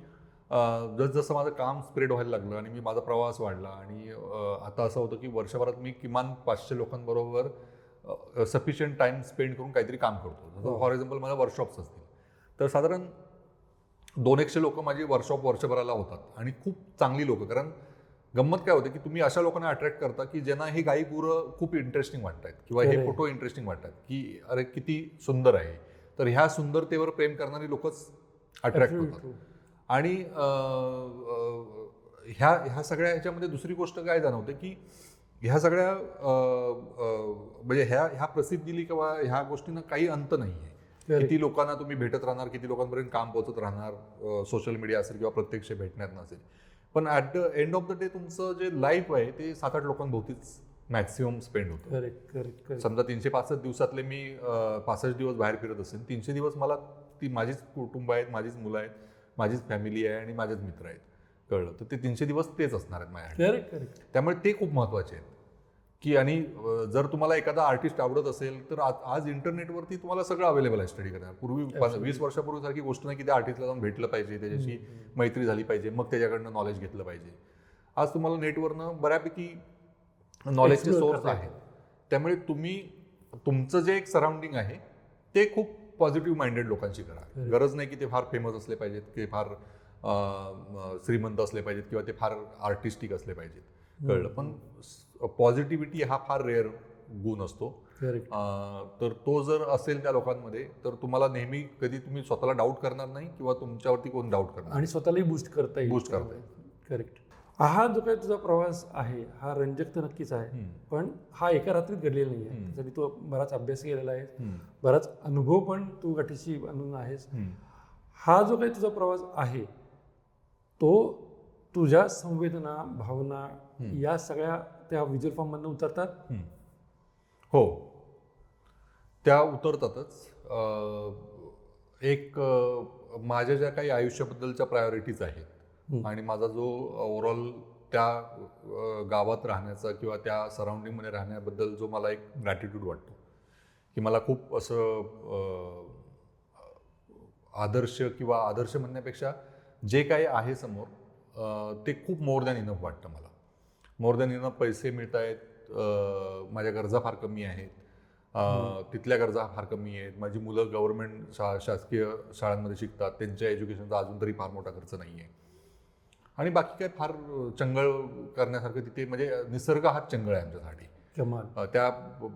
जसं माझं काम स्प्रेड व्हायला लागलं आणि माझा प्रवास वाढला आणि आता असं होतं की वर्षभरात मी किमान 500 लोकांबरोबर सफिशियंट टाइम स्पेंड करून काहीतरी काम करतो. जसं फॉर एक्झाम्पल माझ्या वर्कशॉप्स असतील तर साधारण 200-100 लोक माझी वर्कशॉप वर्षभराला होतात आणि खूप चांगली लोक. कारण गंमत काय होते की तुम्ही अशा लोकांना अट्रॅक्ट करता की ज्यांना ही गाई गुरं खूप इंटरेस्टिंग वाटतात किंवा हे फोटो इंटरेस्टिंग वाटतात की अरे किती सुंदर आहे. तर ह्या सुंदरतेवर प्रेम करणारी लोकच अट्रॅक्ट होतात. आणि ह्या सगळ्या ह्याच्यामध्ये दुसरी गोष्ट काय जाणवते की ह्या सगळ्या म्हणजे ह्या प्रसिद्धीली किंवा ह्या गोष्टींना काही अंत नाही आहे. किती लोकांना तुम्ही भेटत राहणार, किती लोकांपर्यंत काम पोहोचत राहणार, सोशल मीडिया असेल किंवा प्रत्यक्ष भेटण्यात नसेल. पण at the end of the day तुमचं जे लाईफ आहे ते 7-8 लोकांभोवतीच मॅक्सिमम स्पेंड होतं. समजा 365 दिवसातले मी 65 दिवस बाहेर फिरत असेल, 300 दिवस मला ती माझीच कुटुंब आहेत, माझीच मुलं आहेत, माझीच फॅमिली आहे आणि माझेच मित्र आहेत. कळलं तर ते 300 दिवस तेच असणार आहेत माझ्याकडे. त्यामुळे ते खूप महत्त्वाचे आहेत की आणि जर तुम्हाला एखादा आर्टिस्ट आवडत असेल तर आज इंटरनेटवरती तुम्हाला सगळं अवेलेबल आहे स्टडी करणार. पूर्वी 20 वर्षापूर्वी सारखी गोष्ट नाही की त्या आर्टिस्टला जाऊन भेटलं पाहिजे, त्याच्याशी मैत्री झाली पाहिजे, मग त्याच्याकडनं नॉलेज घेतलं पाहिजे. आज तुम्हाला नेटवरनं बऱ्यापैकी नॉलेजचे सोर्स आहेत. त्यामुळे तुम्ही तुमचं जे एक सराउंडिंग आहे ते खूप पॉझिटिव्ह माइंडेड लोकांशी करा. गरज नाही की ते फार फेमस असले पाहिजेत, की फार श्रीमंत असले पाहिजेत किंवा ते फार आर्टिस्टिक असले पाहिजेत. कळलं. पण पॉझिटिव्हिटी हा फार रेअर गुण असतो. तर तो जर असेल त्या लोकांमध्ये तर तुम्हाला नेहमी कधी तुम्ही स्वतःला डाऊट करणार नाही किंवा तुमच्यावरती कोण डाऊट करणार आणि स्वतःलाही बूस्ट करता येईल. करेक्ट. हा जो काही तुझा प्रवास आहे हा रंजक तर नक्कीच आहे, पण हा एका रात्रीत घडलेला नाही आहे. त्यासाठी तू बराच अभ्यास केलेला आहे, बराच अनुभव पण तू गाठीशी आणून आहेस. हा जो काही तुझा प्रवास आहे तो तुझ्या संवेदना, भावना या सगळ्या त्या व्हिज्युअल फॉर्ममधनं उतरतात. हो, त्या उतरतातच. एक माझ्या ज्या काही आयुष्याबद्दलच्या प्रायोरिटीज आहेत आणि माझा जो ओव्हरऑल त्या गावात राहण्याचा किंवा त्या सराउंडिंगमध्ये राहण्याबद्दल जो मला एक ग्रॅटिट्यूड वाटतो की मला खूप असं आदर्श म्हणण्यापेक्षा जे काही आहे समोर ते खूप मोर दॅन इनफ वाटतं मला. मोर दॅन इनफ पैसे मिळत आहेत, माझ्या गरजा फार कमी आहेत, तिथल्या गरजा फार कमी आहेत. माझी मुलं गव्हर्नमेंट शासकीय शाळांमध्ये शिकतात, त्यांच्या एज्युकेशनचा अजून तरी फार मोठा खर्च नाही आहे. आणि बाकी काय फार चंगळ करण्यासारखं तिथे म्हणजे निसर्ग हाच चंगळ आहे आमच्यासाठी. त्या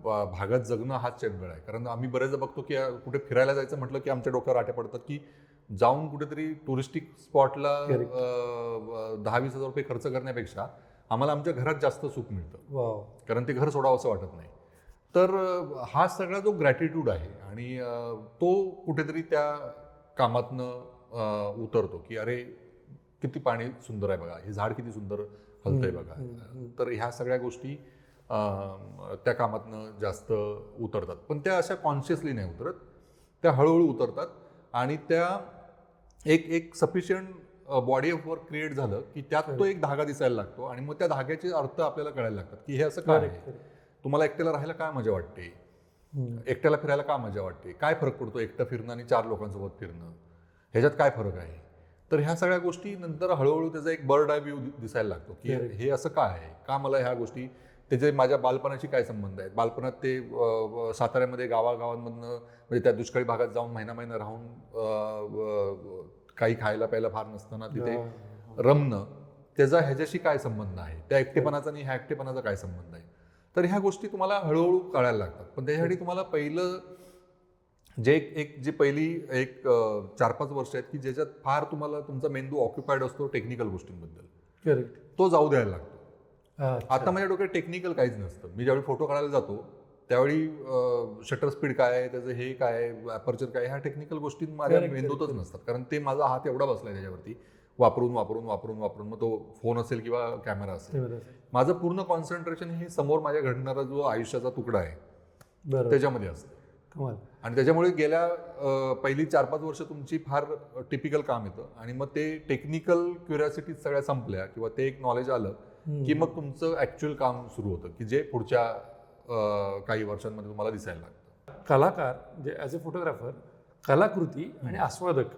भागात जगणं हाच चंगळ आहे. कारण आम्ही बरेचदा बघतो की कुठे फिरायला जायचं म्हटलं की आमच्या डोक्यावर आट्या पडतात की जाऊन कुठेतरी टुरिस्टिक स्पॉटला 10-20 हजार रुपये खर्च करण्यापेक्षा आम्हाला आमच्या घरात जास्त सुख मिळतं. कारण ते घर सोडावं असं वाटत नाही. तर हा सगळा जो ग्रॅटिट्यूड आहे आणि तो कुठेतरी त्या कामातनं उतरतो की अरे किती पाणी सुंदर आहे बघा, हे झाड किती सुंदर हलतंय बघा. तर ह्या सगळ्या गोष्टी त्या कामातनं जास्त उतरतात. पण त्या अशा कॉन्शियसली नाही उतरत, त्या हळूहळू उतरतात आणि त्या एक sufficient body of work create झालं की त्यात तो एक धागा दिसायला लागतो आणि मग त्या धाग्याचे अर्थ आपल्याला कळायला लागतात की हे असं काय आहे. तुम्हाला एकट्याला राहायला काय मजा वाटते, एकट्याला फिरायला का मजा वाटते, काय फरक पडतो एकटं फिरणं आणि 4 लोकांसोबत फिरणं, ह्याच्यात काय फरक आहे. तर ह्या सगळ्या गोष्टी नंतर हळूहळू त्याचा एक बर्ड आय व्ह्यू दिसायला लागतो की हे असं काय आहे, का मला ह्या गोष्टी, त्याचे माझ्या बालपणाशी काय संबंध आहेत. बालपणात ते साताऱ्यामध्ये गावागावांमधनं म्हणजे त्या दुष्काळी भागात जाऊन महिना राहून काही खायला प्यायला फार नसताना तिथे रमणं, त्याचा ह्याच्याशी काय संबंध आहे, त्या एकटेपणाचा आणि ह्या एकटेपणाचा काय संबंध आहे. तर ह्या गोष्टी तुम्हाला हळूहळू कळायला लागतात. पण त्याच्यासाठी तुम्हाला पहिलं जे पहिली 4-5 वर्ष आहेत की ज्याच्यात फार तुम्हाला तुमचा मेंदू ऑक्युपाईड असतो टेक्निकल गोष्टींबद्दल, तो जाऊ द्यायला लागतो. आता माझ्या डोक्यात टेक्निकल काहीच नसतं. मी ज्यावेळी फोटो काढायला जातो त्यावेळी शटर स्पीड काय आहे, त्याचं हे काय आहे, अपर्चर काय, ह्या टेक्निकल गोष्टी माझ्या मेंदूतच नसतात. कारण ते माझा हात एवढा बसलाय त्याच्यावरती वापरून मग तो फोन असेल किंवा कॅमेरा असेल. माझं पूर्ण कॉन्सन्ट्रेशन हे समोर माझ्या घडणारा जो आयुष्याचा तुकडा आहे त्याच्यामध्ये असतं. कमाल. आणि त्याच्यामुळे गेल्या पहिली 4-5 वर्ष तुमची फार टिपिकल काम येतं आणि मग ते टेक्निकल क्युरिओसिटी सगळ्या संपल्या किंवा ते एक नॉलेज आलं की मग तुमचं ॲक्च्युअल काम सुरू होतं की जे पुढच्या काही वर्षांमध्ये तुम्हाला दिसायला लागतं. कलाकार म्हणजे ॲज अ फोटोग्राफर कलाकृती आणि आस्वादक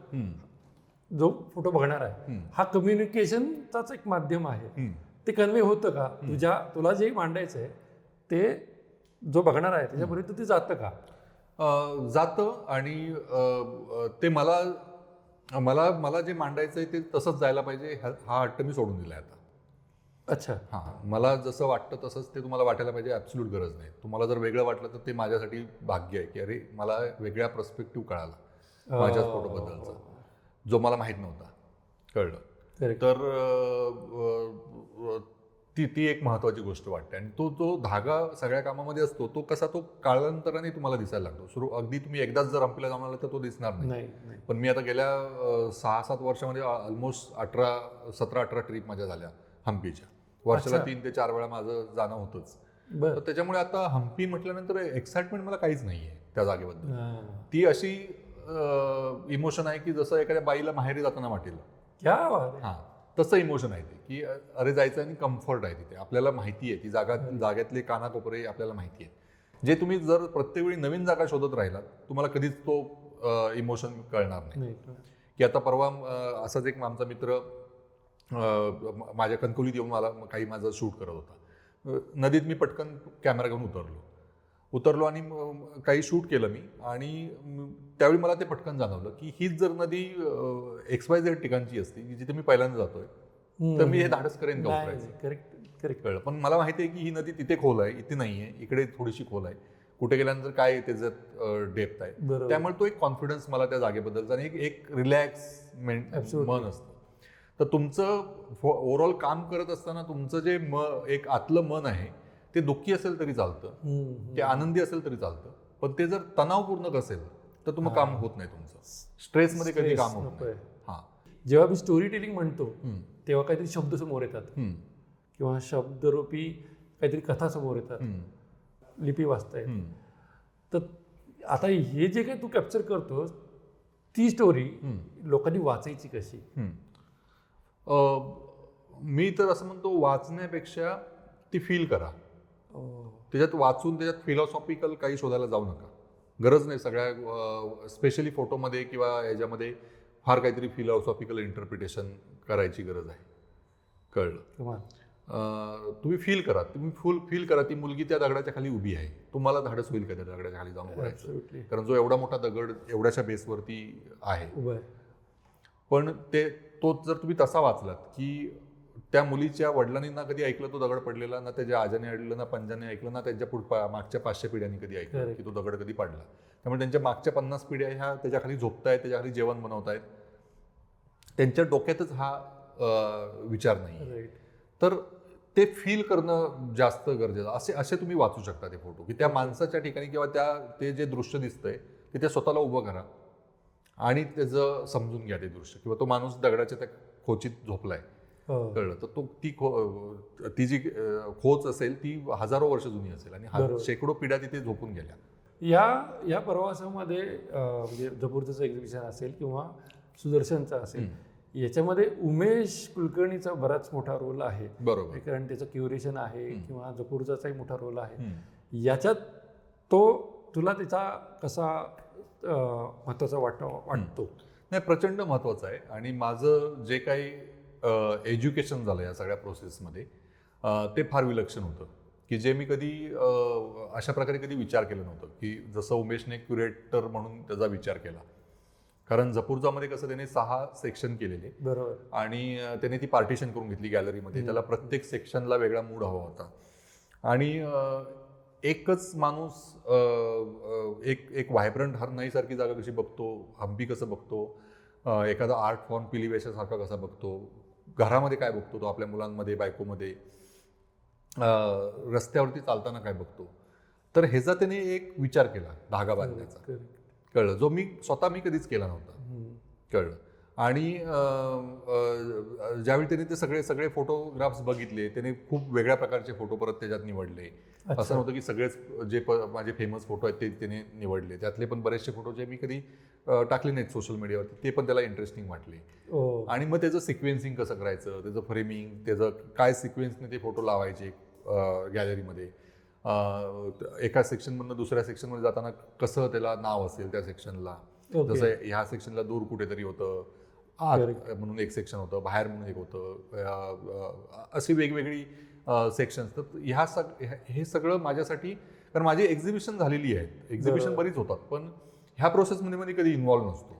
जो फोटो बघणार आहे हा कम्युनिकेशनचाच एक माध्यम आहे. ते कन्वे होतं का तुला जे मांडायचं आहे ते जो बघणार आहे त्याच्यापर्यंत ते जातं का? जातं आणि ते मला मला मला जे मांडायचं आहे ते तसंच जायला पाहिजे हा हट्ट मी सोडून दिला आता. अच्छा. हां, मला जसं वाटतं तसंच ते तुम्हाला वाटायला पाहिजे, ॲब्सोल्यूट गरज नाही. तुम्हाला जर वेगळं वाटलं तर ते माझ्यासाठी भाग्य आहे की अरे मला वेगळा पर्स्पेक्टिव्ह कळाला माझ्याच फोटोबद्दलचा जो मला माहीत नव्हता. कळलं तर ती एक महत्त्वाची गोष्ट वाटते. आणि तो धागा सगळ्या कामामध्ये असतो. तो कसा तो कालांतराने तुम्हाला दिसायला लागतो. अगदी तुम्ही एकदाच जर हंपीला जाऊन आला तर तो दिसणार नाही. पण मी आता गेल्या 6-7 वर्षामध्ये ऑलमोस्ट 17-18 ट्रिप माझ्या झाल्या हंपीच्या. वर्षाला 3 ते 4 वेळा माझं जाणं होतंच. तर त्याच्यामुळे आता हंपी म्हटल्यानंतर एक्साइटमेंट मला काहीच नाही आहे त्या जागेबद्दल. ती अशी इमोशन आहे की जसं एखाद्या बाईला माहेरी जाताना वाटेल. हां, तसं इमोशन आहे ते की अरे जायचं आणि कम्फर्ट आहे तिथे. आपल्याला माहिती आहे ती जागेतले कानाकोपरे आपल्याला माहिती आहे. जे तुम्ही जर प्रत्येक वेळी नवीन जागा शोधत राहिलात तुम्हाला कधीच तो इमोशन कळणार नाही. की आता परवा असाच एक आमचा मित्र माझ्या कणकवलीत येऊन मला काही माझं शूट करत होता. नदीत मी पटकन कॅमेरा घेऊन उतरलो आणि काही शूट केलं मी. आणि त्यावेळी मला ते पटकन जाणवलं की हीच जर नदी XYZ ठिकाणची असती की जिथे मी पहिल्यांदा जातोय तर मी हे धाडस करेन का उतरायचं. करेक्ट. कळलं. पण मला माहिती आहे की ही नदी तिथे खोल आहे, इथे नाही आहे, इकडे थोडीशी खोल आहे, कुठे गेल्यानंतर काय त्याच्यात डेप्थ आहे. त्यामुळे तो एक कॉन्फिडन्स मला त्या जागेबद्दलचा आणि एक रिलॅक्समेंट मन असतं. तर तुमचं ओव्हरऑल काम करत असताना तुमचं जे एक आतलं मन आहे ते दुःखी असेल तरी चालतं, ते आनंदी असेल तरी चालतं, पण ते जर तणावपूर्ण असेल तर तुम्ही काम होत नाही तुमचं. स्ट्रेसमध्ये कधी काम होत नाही. हां, जेव्हा मी स्टोरी टेलिंग म्हणतो तेव्हा काहीतरी शब्द समोर येतात किंवा शब्दरूपी काहीतरी कथा समोर येतात, लिपी वाचता येते. तर आता हे जे काही तू कॅप्चर करतोस ती स्टोरी लोकांनी वाचायची कशी? मी तर असं म्हणतो वाचण्यापेक्षा ती फील करा. त्याच्यात वाचून त्याच्यात फिलॉसॉफिकल काही शोधायला जाऊ नका. गरज नाही सगळ्या स्पेशली फोटोमध्ये किंवा याच्यामध्ये फार काहीतरी फिलॉसॉफिकल इंटरप्रिटेशन करायची गरज आहे. कळलं. तुम्ही फील करा, फील करा ती मुलगी त्या दगडाच्या खाली उभी आहे. तुम्हाला धाडस होईल का त्या दगडाच्या खाली जाऊन उभारायचं? कारण जो एवढा मोठा दगड एवढ्याशा बेसवरती आहे. पण तोच जर तुम्ही तसा वाचलात की त्या मुलीच्या वडिलांनी ना कधी ऐकलं तो दगड पडलेला, ना त्याच्या आजाने ऐकलं, ना पंजाने ऐकलं, ना त्यांच्या मागच्या 500 पिढ्यांनी कधी ऐकलं की तो दगड कधी पडला. त्यामुळे त्यांच्या मागच्या 50 पिढ्या ह्या त्याच्या खाली झोपतायत, त्याच्या खाली जेवण बनवतायत. त्यांच्या डोक्यातच हा विचार नाही. तर ते फील करणं जास्त गरजेचं. असे तुम्ही वाचू शकता ते फोटो की त्या माणसाच्या ठिकाणी किंवा ते जे दृश्य दिसतंय ते त्या स्वतःला उभं करा आणि त्याचं समजून घ्या ते दृश्य. किंवा तो माणूस दगडाच्या त्या खोचीत झोपलाय. कळलं. तर ती जी खोच असेल ती हजारो वर्ष जुनी असेल आणि शेकडो पिढ्या तिथे झोपून गेल्या. या प्रवासामध्ये म्हणजे जपूरचं एक्झिबिशन असेल किंवा सुदर्शनचं असेल, याच्यामध्ये उमेश कुलकर्णीचा बराच मोठा रोल आहे. बरोबर. कारण त्याचं क्युरेशन आहे किंवा जपूरचाही मोठा रोल आहे. याच्यात तुला त्याचा कसा महत्त्वाचा वाटतो? नाही, प्रचंड महत्त्वाचं आहे. आणि माझं जे काही एज्युकेशन झालं या सगळ्या प्रोसेसमध्ये ते फार विलक्षण होतं की जे मी कधी अशा प्रकारे कधी विचार केला नव्हतं की जसं उमेशने क्युरेटर म्हणून त्याचा विचार केला. कारण जपूरजामध्ये कसं त्याने 6 सेक्शन केलेले. बरोबर. आणि त्याने ती पार्टिशन करून घेतली गॅलरीमध्ये. त्याला प्रत्येक सेक्शनला वेगळा मूड हवा होता. आणि एकच माणूस एक व्हायब्रंट हरनाईसारखी जागा कशी बघतो, हंपी कसं बघतो, एखादा आर्ट फॉर्म पिलीवेशासारखा कसा बघतो, घरामध्ये काय बघतो तो आपल्या मुलांमध्ये, बायकोमध्ये, रस्त्यावरती चालताना काय बघतो. तर ह्याचा त्याने एक विचार केला धागा बांधण्याचा. कळलं. जो मी कधीच केला नव्हता. कळलं. आणि ज्यावेळी त्याने ते सगळे सगळे फोटोग्राफ्स बघितले, त्याने खूप वेगळ्या प्रकारचे फोटो परत त्याच्यात निवडले. असं नव्हतं की सगळेच जे माझे फेमस फोटो आहेत ते त्याने निवडले. त्यातले पण बरेचसे फोटो जे मी कधी टाकले नाहीत सोशल मीडियावरती, ते पण त्याला इंटरेस्टिंग वाटले. आणि मग त्याचं सिक्वेन्सिंग कसं करायचं, त्याचं फ्रेमिंग, त्याचं काय सिक्वेन्सने ते फोटो लावायचे गॅलरीमध्ये, एका सेक्शनमधनं दुसऱ्या सेक्शनमध्ये जाताना कसं त्याला नाव असेल त्या सेक्शनला. जसं ह्या सेक्शनला दूर कुठेतरी होतं, आत म्हणून एक सेक्शन होतं, बाहेर म्हणून एक होतं, अशी वेगवेगळी सेक्शन्स. तर हे सगळं माझ्यासाठी, कारण माझी एक्झिबिशन झालेली आहेत, एक्झिबिशन बरीच होतात, पण ह्या प्रोसेसमध्ये मी कधी इन्व्हॉल्व नसतो.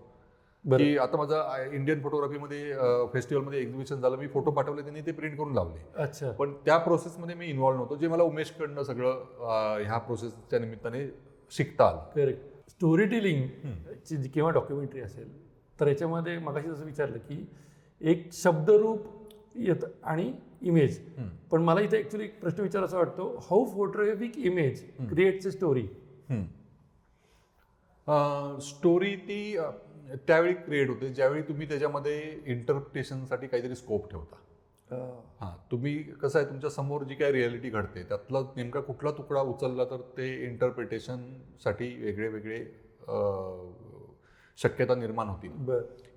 की आता माझं इंडियन फोटोग्राफीमध्ये फेस्टिवलमध्ये एक्झिबिशन झालं, मी फोटो पाठवले, त्यांनी ते प्रिंट करून लावले. अच्छा. पण त्या प्रोसेसमध्ये मी इन्व्हॉल्व नव्हतो, जे मला उमेशकडनं सगळं ह्या प्रोसेसच्या निमित्ताने शिकता आलं. करेक्ट. स्टोरी टेलिंग किंवा डॉक्युमेंटरी असेल तर याच्यामध्ये मगाशी जसं विचारलं की एक शब्दरूप येतं आणि इमेज, पण मला इथे ॲक्च्युली एक प्रश्न विचारायचा वाटतो, how photographic image creates a story. Story ती त्यावेळी क्रिएट होते ज्यावेळी तुम्ही त्याच्यामध्ये इंटरप्रिटेशनसाठी काहीतरी स्कोप ठेवता. हां, तुम्ही कसं आहे, तुमच्या समोर जी काय रियालिटी घडते त्यातला नेमका कुठला तुकडा उचलला तर ते इंटरप्रिटेशनसाठी वेगळे वेगळे शक्यता निर्माण होतील.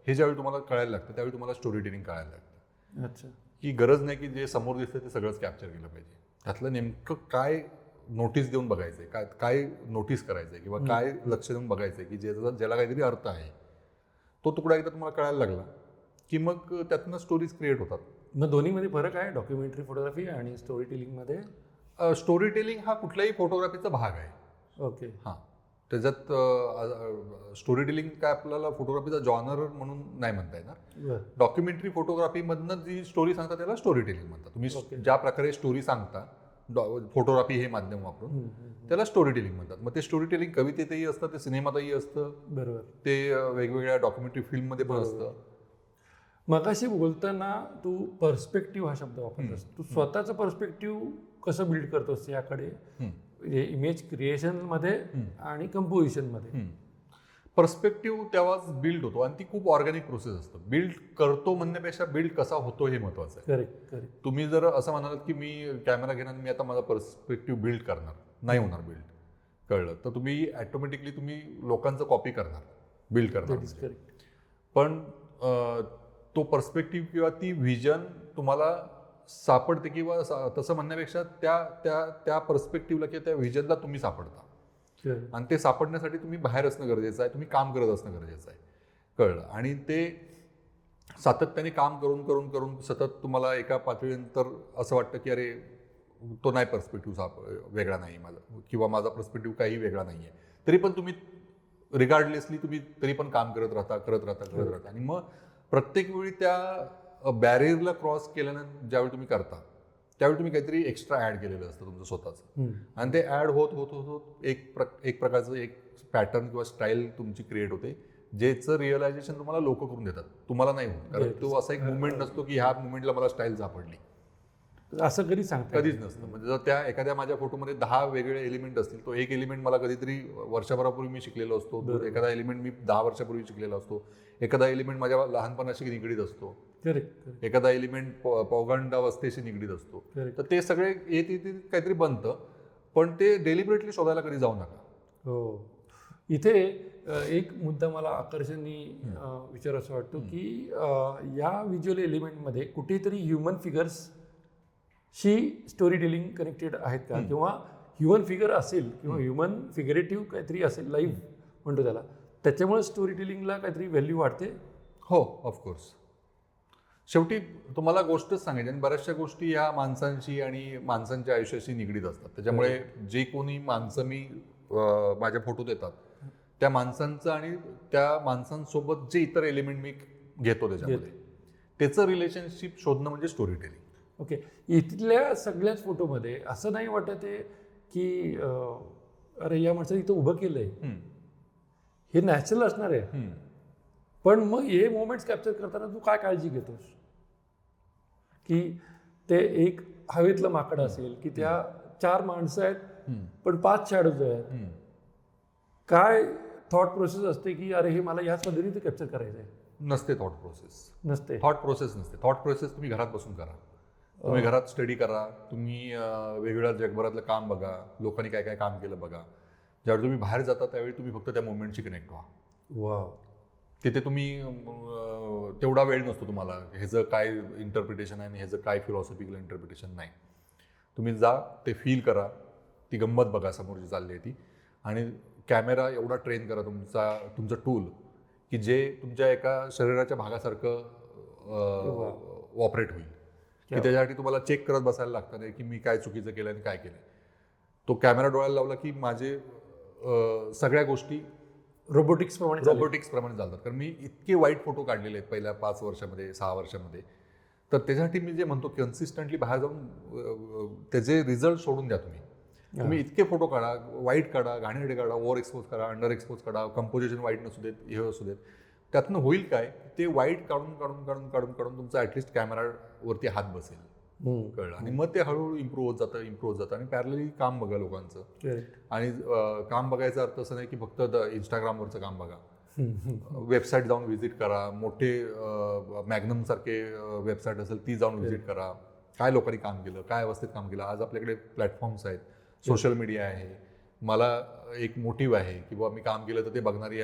हे ज्यावेळी तुम्हाला कळायला लागतं त्यावेळी तुम्हाला स्टोरी टेलिंग कळायला लागतं. अच्छा. की गरज नाही की जे समोर दिसतं ते सगळंच कॅप्चर केलं पाहिजे. त्यातलं नेमकं काय नोटीस देऊन बघायचं आहे, काय नोटीस करायचं आहे, किंवा काय लक्ष देऊन बघायचं आहे की ज्याला काहीतरी अर्थ आहे, तो तुकडा एकदा तुम्हाला कळायला लागला की मग त्यातनं स्टोरीज क्रिएट होतात. मग दोन्हीमध्ये फरक आहे, डॉक्युमेंटरी फोटोग्राफी आणि स्टोरी टेलिंगमध्ये? स्टोरी टेलिंग हा कुठल्याही फोटोग्राफीचा भाग आहे. ओके. हां, त्याच्यात स्टोरी टेलिंग काय आपल्याला फोटोग्राफीचा जॉनर म्हणून नाही म्हणता येणार. डॉक्युमेंटरी फोटोग्राफीमधनं जी स्टोरी सांगता त्याला स्टोरी टेलिंग म्हणतात. तुम्ही ज्या प्रकारे स्टोरी सांगता फोटोग्राफी हे माध्यम वापरून, त्याला स्टोरी टेलिंग म्हणतात. मग ते स्टोरी टेलिंग कवितेतही असतं, ते सिनेमातही असतं, बरोबर, ते वेगवेगळ्या डॉक्युमेंटरी फिल्ममध्ये पण असतं. मगाशी बोलताना तू पर्स्पेक्टिव्ह हा शब्द वापरतोस, तू स्वतःचं पर्स्पेक्टिव्ह कसं बिल्ड करतोस याकडे, इमेज क्रिएशनमध्ये आणि कंपोजिशनमध्ये? पर्स्पेक्टिव्ह तेव्हाच बिल्ड होतो आणि ती खूप ऑर्गॅनिक प्रोसेस असतं. बिल्ड करतो म्हणण्यापेक्षा बिल्ड कसा होतो हे महत्वाचं आहे. Correct correct. तुम्ही जर असं म्हणालात की मी कॅमेरा घेणार, मी आता माझा पर्स्पेक्टिव्ह बिल्ड करणार, नाही होणार बिल्ड. कळलं तर तुम्ही ॲटोमॅटिकली तुम्ही लोकांचं कॉपी करणार, बिल्ड करणार. पण तो पर्स्पेक्टिव्ह किंवा ती व्हिजन तुम्हाला सापडते, किंवा तसं म्हणण्यापेक्षा त्या पर्स्पेक्टिव्हला किंवा त्या व्हिजनला तुम्ही सापडता. आणि ते सापडण्यासाठी तुम्ही बाहेर असणं गरजेचं आहे, तुम्ही काम करत असणं गरजेचं आहे. कळलं. आणि ते सातत्याने काम करून करून करून सतत तुम्हाला एका पातळीनंतर असं वाटतं की अरे तो नाही पर्स्पेक्टिव्ह वेगळा नाही माझा, किंवा माझा पर्स्पेक्टिव्ह काही वेगळा नाही आहे, तरी पण तुम्ही रिगार्डलेसली तुम्ही तरी पण काम करत राहता. आणि मग प्रत्येक वेळी त्या बॅरियरला क्रॉस केल्यानंतर ज्यावेळी तुम्ही करता त्यावेळी तुम्ही काहीतरी एक्स्ट्रा ॲड केलेलं असतं तुमचं स्वतःचं, आणि ते ॲड होत होत होत होत एक प्रकारचं एक पॅटर्न किंवा स्टाईल तुमची क्रिएट होते, ज्याचं रिअलायझेशन तुम्हाला लोक करून देतात, तुम्हाला नाही होत. कारण तो असा एक मुवमेंट नसतो की ह्या मुवमेंटला मला स्टाईल सापडली, असं कधी सांगता कधीच नसतं. म्हणजे जर त्या एखाद्या माझ्या फोटोमध्ये 10 वेगळे एलिमेंट असतील, तो एक एलिमेंट मला कधीतरी वर्षभरापूर्वी मी शिकलेलो असतो, एखादा एलिमेंट मी 10 वर्षापूर्वी शिकलेला असतो, एखादा एलिमेंट माझ्या लहानपणाशी निगडीत असतो, एखादा एलिमेंट पौगंडावस्थेशी निगडीत असतो. तर ते सगळे येत काहीतरी बनतं, पण ते डेलिबरेटली शोधायला कधी जाऊ नका. हो. इथे एक मुद्दा मला आकर्षणी विचारायचा वाटतो की या व्हिज्युअल एलिमेंटमध्ये कुठेतरी ह्युमन फिगर्स शी स्टोरी टेलिंग कनेक्टेड आहेत का, किंवा ह्युमन फिगर असेल किंवा ह्युमन फिगरेटिव्ह काहीतरी असेल, लाईव्ह म्हणतो त्याला, त्याच्यामुळे स्टोरी टेलिंगला काहीतरी व्हॅल्यू वाढते? हो, ऑफकोर्स. शेवटी तुम्हाला गोष्टच सांगायची, आणि बऱ्याचशा गोष्टी ह्या माणसांशी आणि माणसांच्या आयुष्याशी निगडीत असतात. त्याच्यामुळे जे कोणी माणसं मी माझ्या फोटोत येतात त्या माणसांचं आणि त्या माणसांसोबत जे इतर एलिमेंट मी घेतो त्याच्यामध्ये, त्याचं रिलेशनशिप शोधणं म्हणजे स्टोरी टेलिंग. ओके. इथल्या सगळ्याच फोटोमध्ये असं नाही वाटत आहे की अरे या माणसाने इथं उभं केलंय, हे नॅचरल असणार आहे, पण मग हे मोमेंट्स कॅप्चर करताना तू काय काळजी घेतोस की ते एक हवेतलं माकड असेल की त्या 4 माणसं आहेत पण 5 शॅडोज आहेत, काय थॉट प्रोसेस असते की अरे हे मला याच पद्धतीने कॅप्चर करायचं आहे? नसते थॉट प्रोसेस. नसते. थॉट प्रोसेस नसते. थॉट प्रोसेस तुम्ही घरात बसून करा. तुम्ही घरात स्टडी करा. तुम्ही वेगवेगळ्या जगभरातलं काम बघा. लोकांनी काय काय काम केलं बघा. ज्यावेळी तुम्ही बाहेर जाता त्यावेळी तुम्ही फक्त त्या मोमेंटशी कनेक्ट व्हा. वाव. तिथे तुम्ही तेवढा वेळ नसतो तुम्हाला ह्याचं काय इंटरप्रिटेशन आहे आणि ह्याचं काय फिलॉसॉफिकल इंटरप्रिटेशन नाही. तुम्ही जा, ते फील करा, ती गंमत बघा समोर जी चालली आहे ती. आणि कॅमेरा एवढा ट्रेन करा तुमचं टूल की जे तुमच्या एका शरीराच्या भागासारखं ऑपरेट होईल. की त्याच्यासाठी तुम्हाला चेक करत बसायला लागतं नाही की मी काय चुकीचं केलं आणि काय केलं. तो कॅमेरा डोळ्याला लावला की माझे सगळ्या गोष्टी रोबोटिक्स प्रमाणे चालतात. कारण मी इतके वाईट फोटो काढलेले आहेत पहिल्या 5 वर्षामध्ये 6 वर्षामध्ये. तर त्याच्यासाठी मी जे म्हणतो कन्सिस्टंटली बाहेर जाऊन त्याचे रिझल्ट सोडून द्या. तुम्ही इतके फोटो काढा, वाईट काढा, घाणेरडे काढा, ओव्हर एक्सपोज करा, अंडर एक्सपोज काढा, कंपोजिशन वाईट नसू देत, हे असू देत. त्यातनं होईल काय, ते वाईट काढून काढून काढून काढून काढून तुमचा ॲटलिस्ट कॅमेरावरती हात बसेल. कळलं. आणि मग ते हळूहळू इम्प्रूव्ह होत जातं आणि पॅरलली काम बघा लोकांचं. आणि काम बघायचा अर्थ असं नाही की फक्त इंस्टाग्रामवरचं काम बघा. वेबसाईट जाऊन व्हिजिट करा. मोठे मॅग्नम सारखे वेबसाईट असेल ती जाऊन व्हिजिट करा. काय लोकांनी काम केलं, काय अवस्थेत काम केलं. आज आपल्याकडे प्लॅटफॉर्म्स आहेत, सोशल मीडिया आहे. मला एक मोटिव्ह आहे की बाबा मी काम केलं तर ते बघणारी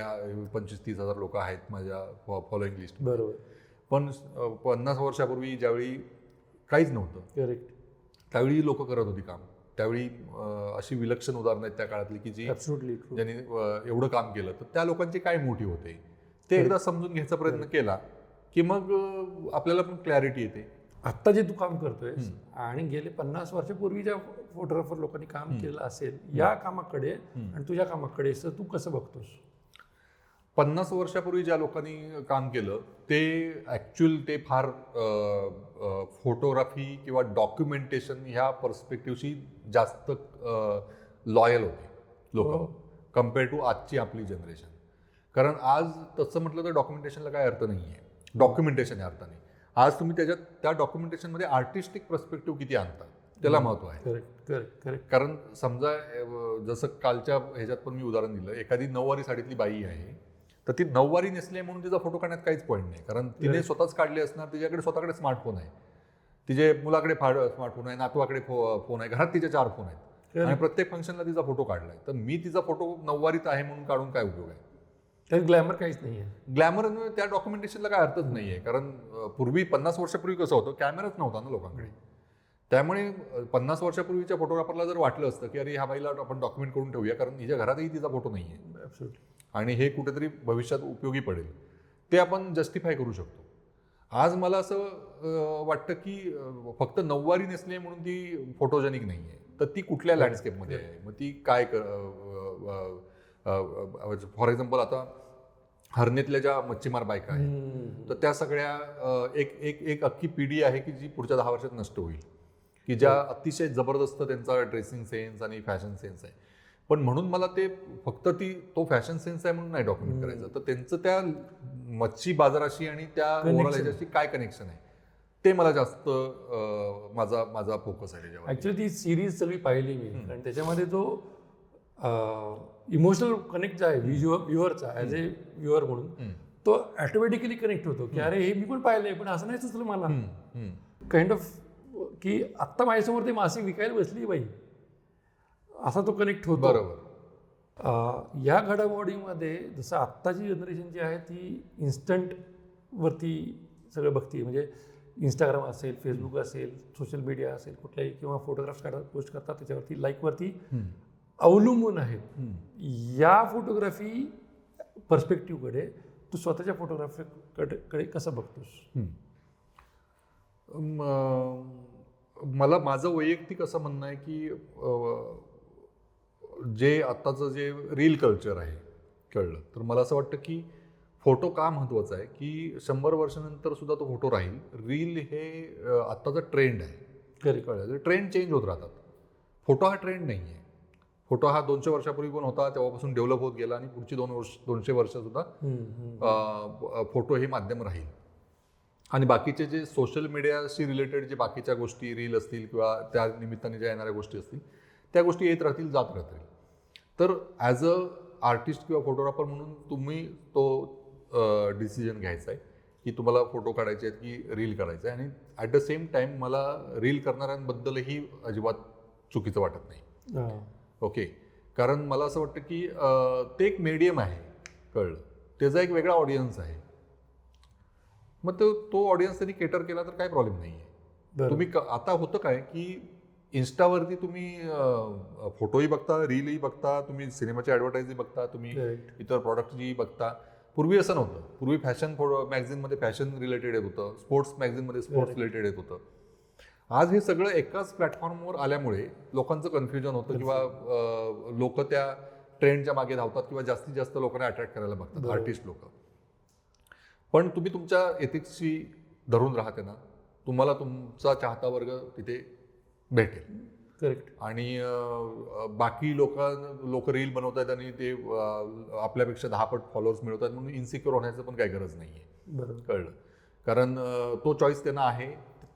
25-30 हजार लोक आहेत माझ्या फॉलोईंग लिस्ट. बरोबर. पण 50 वर्षापूर्वी ज्यावेळी काहीच नव्हतं, करेक्ट, त्यावेळी लोक करत होती काम. त्यावेळी अशी विलक्षण उदाहरणं आहेत त्या काळातली की ज्यांनी एवढं काम केलं. तर त्या लोकांचे काय मोटिव्ह होते ते एकदा समजून घ्यायचा प्रयत्न केला की मग आपल्याला पण क्लॅरिटी येते. आत्ता जे तू काम करतोय आणि गेले 50 वर्षापूर्वी ज्या फोटोग्राफर लोकांनी काम केलं असेल या कामाकडे आणि तुझ्या कामाकडे तू कसं बघतोस? 50 वर्षापूर्वी ज्या लोकांनी काम केलं ते फार फोटोग्राफी किंवा डॉक्युमेंटेशन ह्या पर्स्पेक्टिव्हशी जास्त लॉयल होते लोक कम्पेअर टू आजची आपली जनरेशन. कारण आज तसं म्हटलं तर डॉक्युमेंटेशनला काय अर्थ नाही आहे. डॉक्युमेंटेशन या अर्थाने आज तुम्ही त्या डॉक्युमेंटेशनमध्ये आर्टिस्टिक पर्स्पेक्टिव्ह किती आणता त्याला महत्त्व आहे. करेक्ट. कारण समजा जसं कालच्या ह्याच्यात पण मी उदाहरण दिलं, एखादी 9वारी साडीतली बाई आहे तर ती 9वारी नेसली म्हणून तिचा फोटो काढण्यात काहीच पॉईंट नाही. कारण तिने स्वतःच काढले असणार. तिच्याकडे स्वतःकडे स्मार्टफोन आहे, तिचे मुलाकडे स्मार्टफोन आहे, नातवाकडे फोन आहे, घरात तिचे 4 फोन आहेत आणि प्रत्येक फंक्शनला तिचा फोटो काढलाय. तर मी तिचा फोटो 9वारीत आहे म्हणून काढून काय उपयोग आहे? त्यात ग्लॅमर काहीच नाही आहे. ग्लॅमर त्या डॉक्युमेंटेशनला काय अर्थच नाही आहे. कारण पूर्वी 50 वर्षापूर्वी कसं होतं, कॅमेराच नव्हता ना लोकांकडे. त्यामुळे 50 वर्षापूर्वीच्या फोटोग्राफरला जर वाटलं असतं की अरे ह्या बाईला आपण डॉक्युमेंट करून ठेवूया कारण हिच्या घरातही तिचा फोटो नाही आहे आणि हे कुठेतरी भविष्यात उपयोगी पडेल, ते आपण जस्टिफाय करू शकतो. आज मला असं वाटतं की फक्त 9वारी नेसली म्हणून ती फोटोजेनिक नाही आहे. तर ती कुठल्या लँडस्केपमध्ये आहे, मग ती काय फॉर एक्झाम्पल आता हरणेतल्या ज्या मच्छीमार बायका आहेत तर त्या सगळ्या एक अख्खी पिढी आहे की जी पुढच्या 10 वर्षात नष्ट होईल, की ज्या अतिशय जबरदस्त त्यांचा ड्रेसिंग सेन्स आणि फॅशन सेन्स आहे. पण म्हणून मला ते फक्त तो फॅशन सेन्स आहे म्हणून नाही डॉक्युमेंट करायचं. तर त्यांचं त्या मच्छी बाजाराशी आणि त्या ओव्हरऑल ह्याच्याशी काय कनेक्शन आहे ते मला जास्त माझा फोकस आहे. ॲक्च्युली ती सिरीज सगळी पाहिली मी आणि त्याच्यामध्ये जो इमोशनल कनेक्ट जो आहे व्ह्युअरचा ॲज ए व्ह्युअर म्हणून तो ॲटोमॅटिकली कनेक्ट होतो की अरे हे मी पण पाहिलंय पण असं नाही सुचलं मला. काइंड ऑफ की आत्ता माझ्यासमोर ते मासिक विकायला बसली बाई, असा तो कनेक्ट होतो. बरोबर. या घडामोडीमध्ये जसं आत्ताची जनरेशन जी आहे ती इन्स्टंटवरती सगळं बघते. म्हणजे इंस्टाग्राम असेल, फेसबुक असेल, सोशल मीडिया असेल, कुठल्याही किंवा फोटोग्राफ्स काढतात, पोस्ट करतात, त्याच्यावरती लाईकवरती अवलंबून आहेत. या फोटोग्राफी पर्स्पेक्टिव्हकडे तू स्वतःच्या फोटोग्राफीकडे कसं बघतोस? मला माझं वैयक्तिक असं म्हणणं आहे की जे आत्ताचं जे रील कल्चर आहे कळलं तर मला असं वाटतं की फोटो का महत्त्वाचा आहे की 100 वर्षानंतर सुद्धा तो फोटो राहील. रील हे आत्ताचा ट्रेंड आहे. कळलं. ट्रेंड चेंज होत राहतात. फोटो हा ट्रेंड नाही आहे. फोटो हा 200 वर्षापूर्वी पण होता, तेव्हापासून डेव्हलप होत गेला आणि पुढची 200 वर्ष सुद्धा फोटो हे माध्यम राहील. आणि बाकीचे जे सोशल मीडियाशी रिलेटेड जे बाकीच्या गोष्टी रील असतील किंवा त्या निमित्ताने ज्या येणाऱ्या गोष्टी असतील त्या गोष्टी येत राहतील, जात राहतील. तर ॲज अ आर्टिस्ट किंवा फोटोग्राफर म्हणून तुम्ही तो डिसिजन घ्यायचा आहे की तुम्हाला फोटो काढायचे आहेत की रील करायचं आहे. आणि ॲट द सेम टाईम मला रील करणाऱ्यांबद्दलही अजिबात चुकीचं वाटत नाही. ओके, कारण मला असं वाटतं की ते एक मीडियम आहे, कळलं, त्याचा एक वेगळा ऑडियन्स आहे. मग तो ऑडियन्स त्यांनी केटर केला तर काय प्रॉब्लेम नाही आहे. तुम्ही आता होतं काय की इन्स्टावरती तुम्ही फोटोही बघता, रीलही बघता, तुम्ही सिनेमाची ॲडव्हर्टाईजही बघता, तुम्ही इतर प्रॉडक्टची बघता. पूर्वी असं नव्हतं. पूर्वी फॅशन मॅगझिनमध्ये फॅशन रिलेटेड येत होतं, स्पोर्ट्स मॅगझिनमध्ये स्पोर्ट्स रिलेटेड येत होतं. आज हे सगळं एकाच प्लॅटफॉर्मवर आल्यामुळे लोकांचं कन्फ्युजन होतं किंवा लोक त्या ट्रेंडच्या मागे धावतात किंवा जास्तीत जास्त लोकांना अट्रॅक्ट करायला बघतात, आर्टिस्ट लोक. पण तुम्ही तुमच्या एथिक्सशी धरून राहते ना, तुम्हाला तुमचा चाहता वर्ग तिथे भेटेल. करेक्ट. आणि बाकी लोक रील बनवत आहेत आणि ते आपल्यापेक्षा 10 पट फॉलोअर्स मिळवत आहेत म्हणून इन्सिक्युअर होण्याचं पण काही गरज नाही आहे. कळलं, कारण तो चॉईस त्यांना आहे,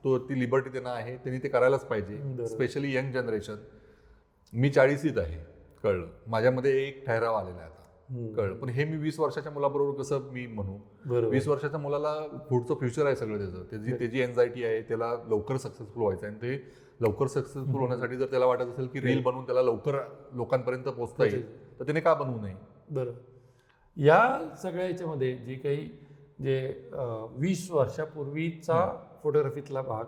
ती लिबर्टी त्यांना आहे, त्यांनी ते करायलाच पाहिजे. Specially young generation. मी 40शीत आहे, कळलं, माझ्यामध्ये एक ठहराव आलेला आहे आता, कळलं. पण हे मी 20 वर्षाच्या मुलाबरोबर कसं मी म्हणू? 20 वर्षाच्या मुलाला पुढचं फ्युचर आहे सगळं, त्याची एन्झायटी आहे, त्याला लवकर सक्सेसफुल व्हायचं आहे. आणि ते लवकर सक्सेसफुल होण्यासाठी जर त्याला वाटत असेल की रील बनवून त्याला लवकर लोकांपर्यंत पोहोचता येईल तर त्याने का बनवू नये? बरं. या सगळ्या याच्यामध्ये जे काही जे 20 वर्षापूर्वीचा फोटोग्राफीतला भाग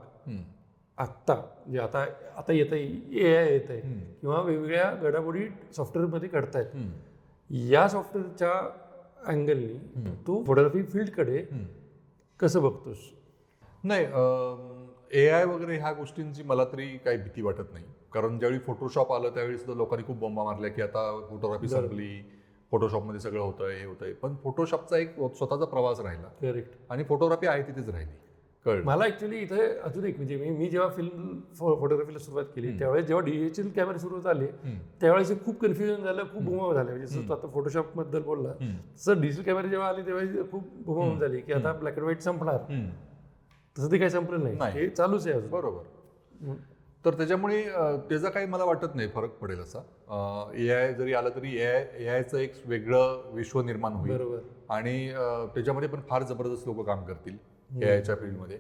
आत्ता म्हणजे आता येत आहे, AI येत आहे किंवा वेगवेगळ्या घडामोडी सॉफ्टवेअरमध्ये घडतायत, या सॉफ्टवेअरच्या अँगलनी तू फोटोग्राफी फील्डकडे कसं बघतोस? नाही, AI वगैरे ह्या गोष्टींची मला तरी काही भीती वाटत नाही. कारण ज्यावेळी फोटोशॉप आलं त्यावेळी सुद्धा लोकांनी खूप बॉम्बा मारल्या की आता फोटोग्राफी संपली, फोटोशॉपमध्ये सगळं होतंय, हे होतंय. पण फोटोशॉपचा एक स्वतःचा प्रवास राहिला. करेक्ट. आणि फोटोग्राफी आहे तिथेच राहिली. कळलं. मला ऍक्च्युली इथे अजून एक म्हणजे मी जेव्हा फिल्म फोटोग्राफीला सुरुवात केली त्यावेळेस जेव्हा डिजिटल कॅमेरे सुरू झाले त्यावेळेस खूप कन्फ्युजन झालं, खूप बुमाव झाले. म्हणजे जसं आता फोटोशॉप बद्दल बोलला तसं डिजिटल कॅमेरे जेव्हा आले तेव्हा खूप बुमाव झाली की आता ब्लॅक अँड व्हाईट संपणार. तसं ते काही संपलं नाही, हे चालूच आहे अजून. बरोबर. तर त्याच्यामुळे त्याचा काही मला वाटत नाही फरक पडेल असा. AI जरी आलं तरी AIचं एक वेगळं विश्व निर्माण होईल. बरोबर. आणि त्याच्यामध्ये पण फार जबरदस्त लोक काम करतील AIच्या फील्डमध्ये.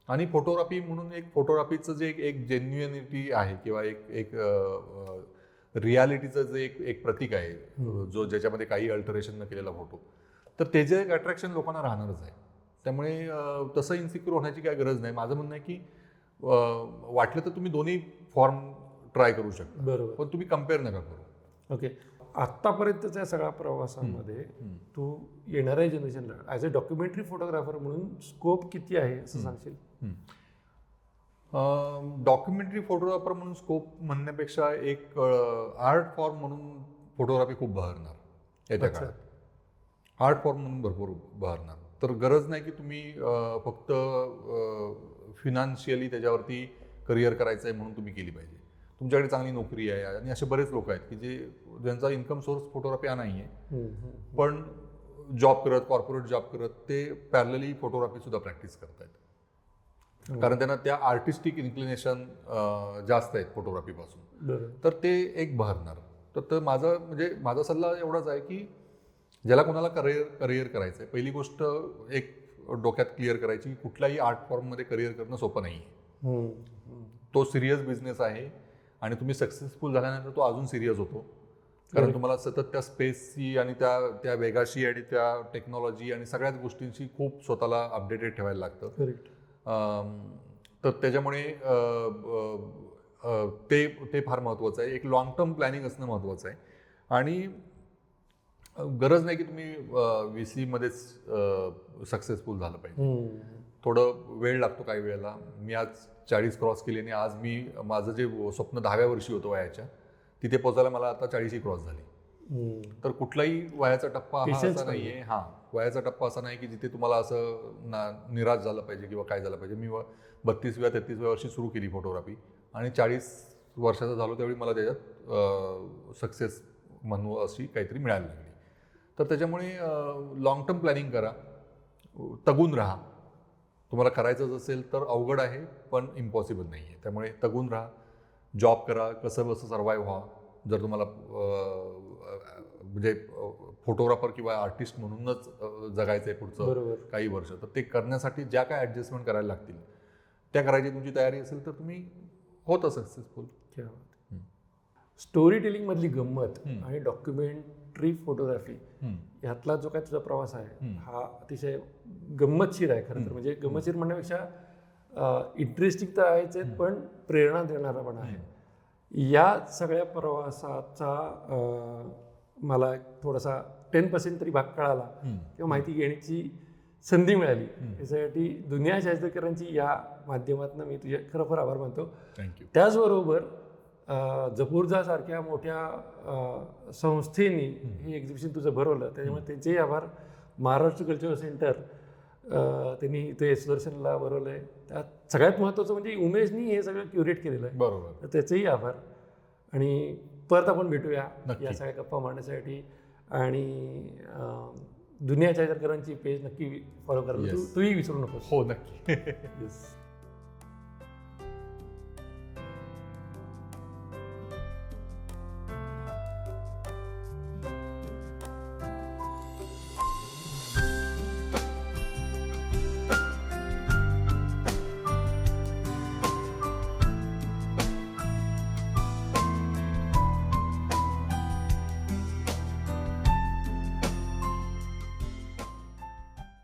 आणि फोटोग्राफी म्हणून फोटोग्राफीचं जे एक जेन्युइनिटी आहे किंवा एक रियालिटीचं जे एक प्रतीक आहे, ज्याच्यामध्ये काही अल्टरेशन न केलेला फोटो, तर त्याचे एक अट्रॅक्शन लोकांना राहणारच आहे. त्यामुळे तसं इन्सिक्युअर होण्याची काही गरज नाही. माझं म्हणणं आहे की वाटलं तर तुम्ही दोन्ही फॉर्म ट्राय करू शकता. बरोबर. पण तुम्ही कम्पेअर नका करू. ओके. आत्तापर्यंतच्या सगळ्या प्रवासामध्ये तू येणाऱ्या जनरेशनला ॲज अ डॉक्युमेंटरी फोटोग्राफर म्हणून स्कोप किती आहे असं सांगशील? डॉक्युमेंटरी फोटोग्राफर म्हणून स्कोप म्हणण्यापेक्षा एक आर्ट फॉर्म म्हणून फोटोग्राफी खूप बहरणार येत्या काळात. आर्ट फॉर्म म्हणून भरपूर बहरणार. तर गरज नाही की तुम्ही फक्त फिनान्शियली त्याच्यावरती करिअर करायचं आहे म्हणून तुम्ही केली पाहिजे. तुमच्याकडे चांगली नोकरी आहे आणि असे बरेच लोक आहेत की ज्यांचा इन्कम सोर्स फोटोग्राफी हा नाही आहे, पण जॉब करत, कॉर्पोरेट जॉब करत, ते पॅरलली फोटोग्राफी सुद्धा प्रॅक्टिस करतायत. कारण त्यांना त्या आर्टिस्टिक इन्क्लिनेशन जास्त आहेत फोटोग्राफीपासून. तर ते एक बहरणार. तर माझा सल्ला एवढाच आहे की ज्याला कोणाला करिअर करायचं आहे, पहिली गोष्ट एक डोक्यात क्लिअर करायची की कुठल्याही आर्ट फॉर्ममध्ये करिअर करणं सोपं नाही आहे. तो सिरियस बिझनेस आहे आणि तुम्ही सक्सेसफुल झाल्यानंतर तो अजून सिरियस होतो. कारण तुम्हाला सतत त्या स्पेसची आणि त्या वेगाशी आणि त्या टेक्नॉलॉजी आणि सगळ्याच गोष्टींशी खूप स्वतःला अपडेटेड ठेवायला लागतं. तर त्याच्यामुळे ते फार महत्त्वाचं आहे. एक लॉंग टर्म प्लॅनिंग असणं महत्त्वाचं आहे. आणि गरज नाही की तुम्ही VC मध्येच सक्सेसफुल झालं पाहिजे. थोडं वेळ लागतो काही वेळेला. मी आज 40 क्रॉस केली आणि आज माझं जे स्वप्न 10व्या वर्षी होतं वयाच्या, तिथे पोहोचायला मला आता 40 क्रॉस झाली. तर कुठलाही वयाचा टप्पा हा असा नाही आहे. वयाचा टप्पा असा नाही की जिथे तुम्हाला असं निराश झालं पाहिजे किंवा काय झालं पाहिजे. मी 32व्या-33व्या वर्षी सुरू केली फोटोग्राफी आणि 40 वर्षाचा झालो त्यावेळी मला त्याच्यात सक्सेस म्हणू अशी काहीतरी मिळायला लागली. तर त्याच्यामुळे लॉंग टर्म प्लॅनिंग करा, तगून राहा. तुम्हाला करायचंच असेल तर अवघड आहे पण इम्पॉसिबल नाही आहे. त्यामुळे तगून राहा, जॉब करा, कसं सर्वाईव्ह व्हा. जर तुम्हाला म्हणजे फोटोग्राफर किंवा आर्टिस्ट म्हणूनच जगायचं आहे पुढचं बरोबर. काही वर्ष, तर ते करण्यासाठी ज्या काय ॲडजस्टमेंट करायला लागतील त्या करायची तुमची तयारी असेल तर तुम्ही होतं सक्सेसफुल. स्टोरी टेलिंगमधली गंमत आणि डॉक्युमेंटरी फोटोग्राफी ह्यातला जो काय तुझा प्रवास आहे हा अतिशय गंमतशीर आहे खरं तर. म्हणजे गंमतशीर म्हणण्यापेक्षा इंटरेस्टिंग तर आहेच आहे, पण प्रेरणा देणारा पण आहे. या सगळ्या प्रवासाचा मला एक थोडासा 10% तरी भाग कळाला किंवा माहिती घेण्याची संधी मिळाली. याच्यासाठी दुनिया शास्त्रकरांची या माध्यमातून मी तुझे खरोखर आभार मानतो. थँक्यू. त्याचबरोबर जपूरजा सारख्या मोठ्या संस्थेने हे एक्झिबिशन तुझं भरवलं, त्याच्यामुळे त्यांचेही आभार. महाराष्ट्र कल्चरल सेंटर त्यांनी इथे सुदर्शनला भरवलं आहे. त्यात सगळ्यात महत्त्वाचं म्हणजे उमेशनी हे सगळं क्युरेट केलेलं आहे. बरोबर. तर त्याचेही आभार. आणि परत आपण भेटूया नक्की. या सगळ्या गप्पा मांडण्यासाठी. आणि दुनिया चायकरांची पेज नक्की फॉलो करा. तूही विसरू नकोस. हो, नक्की. येस.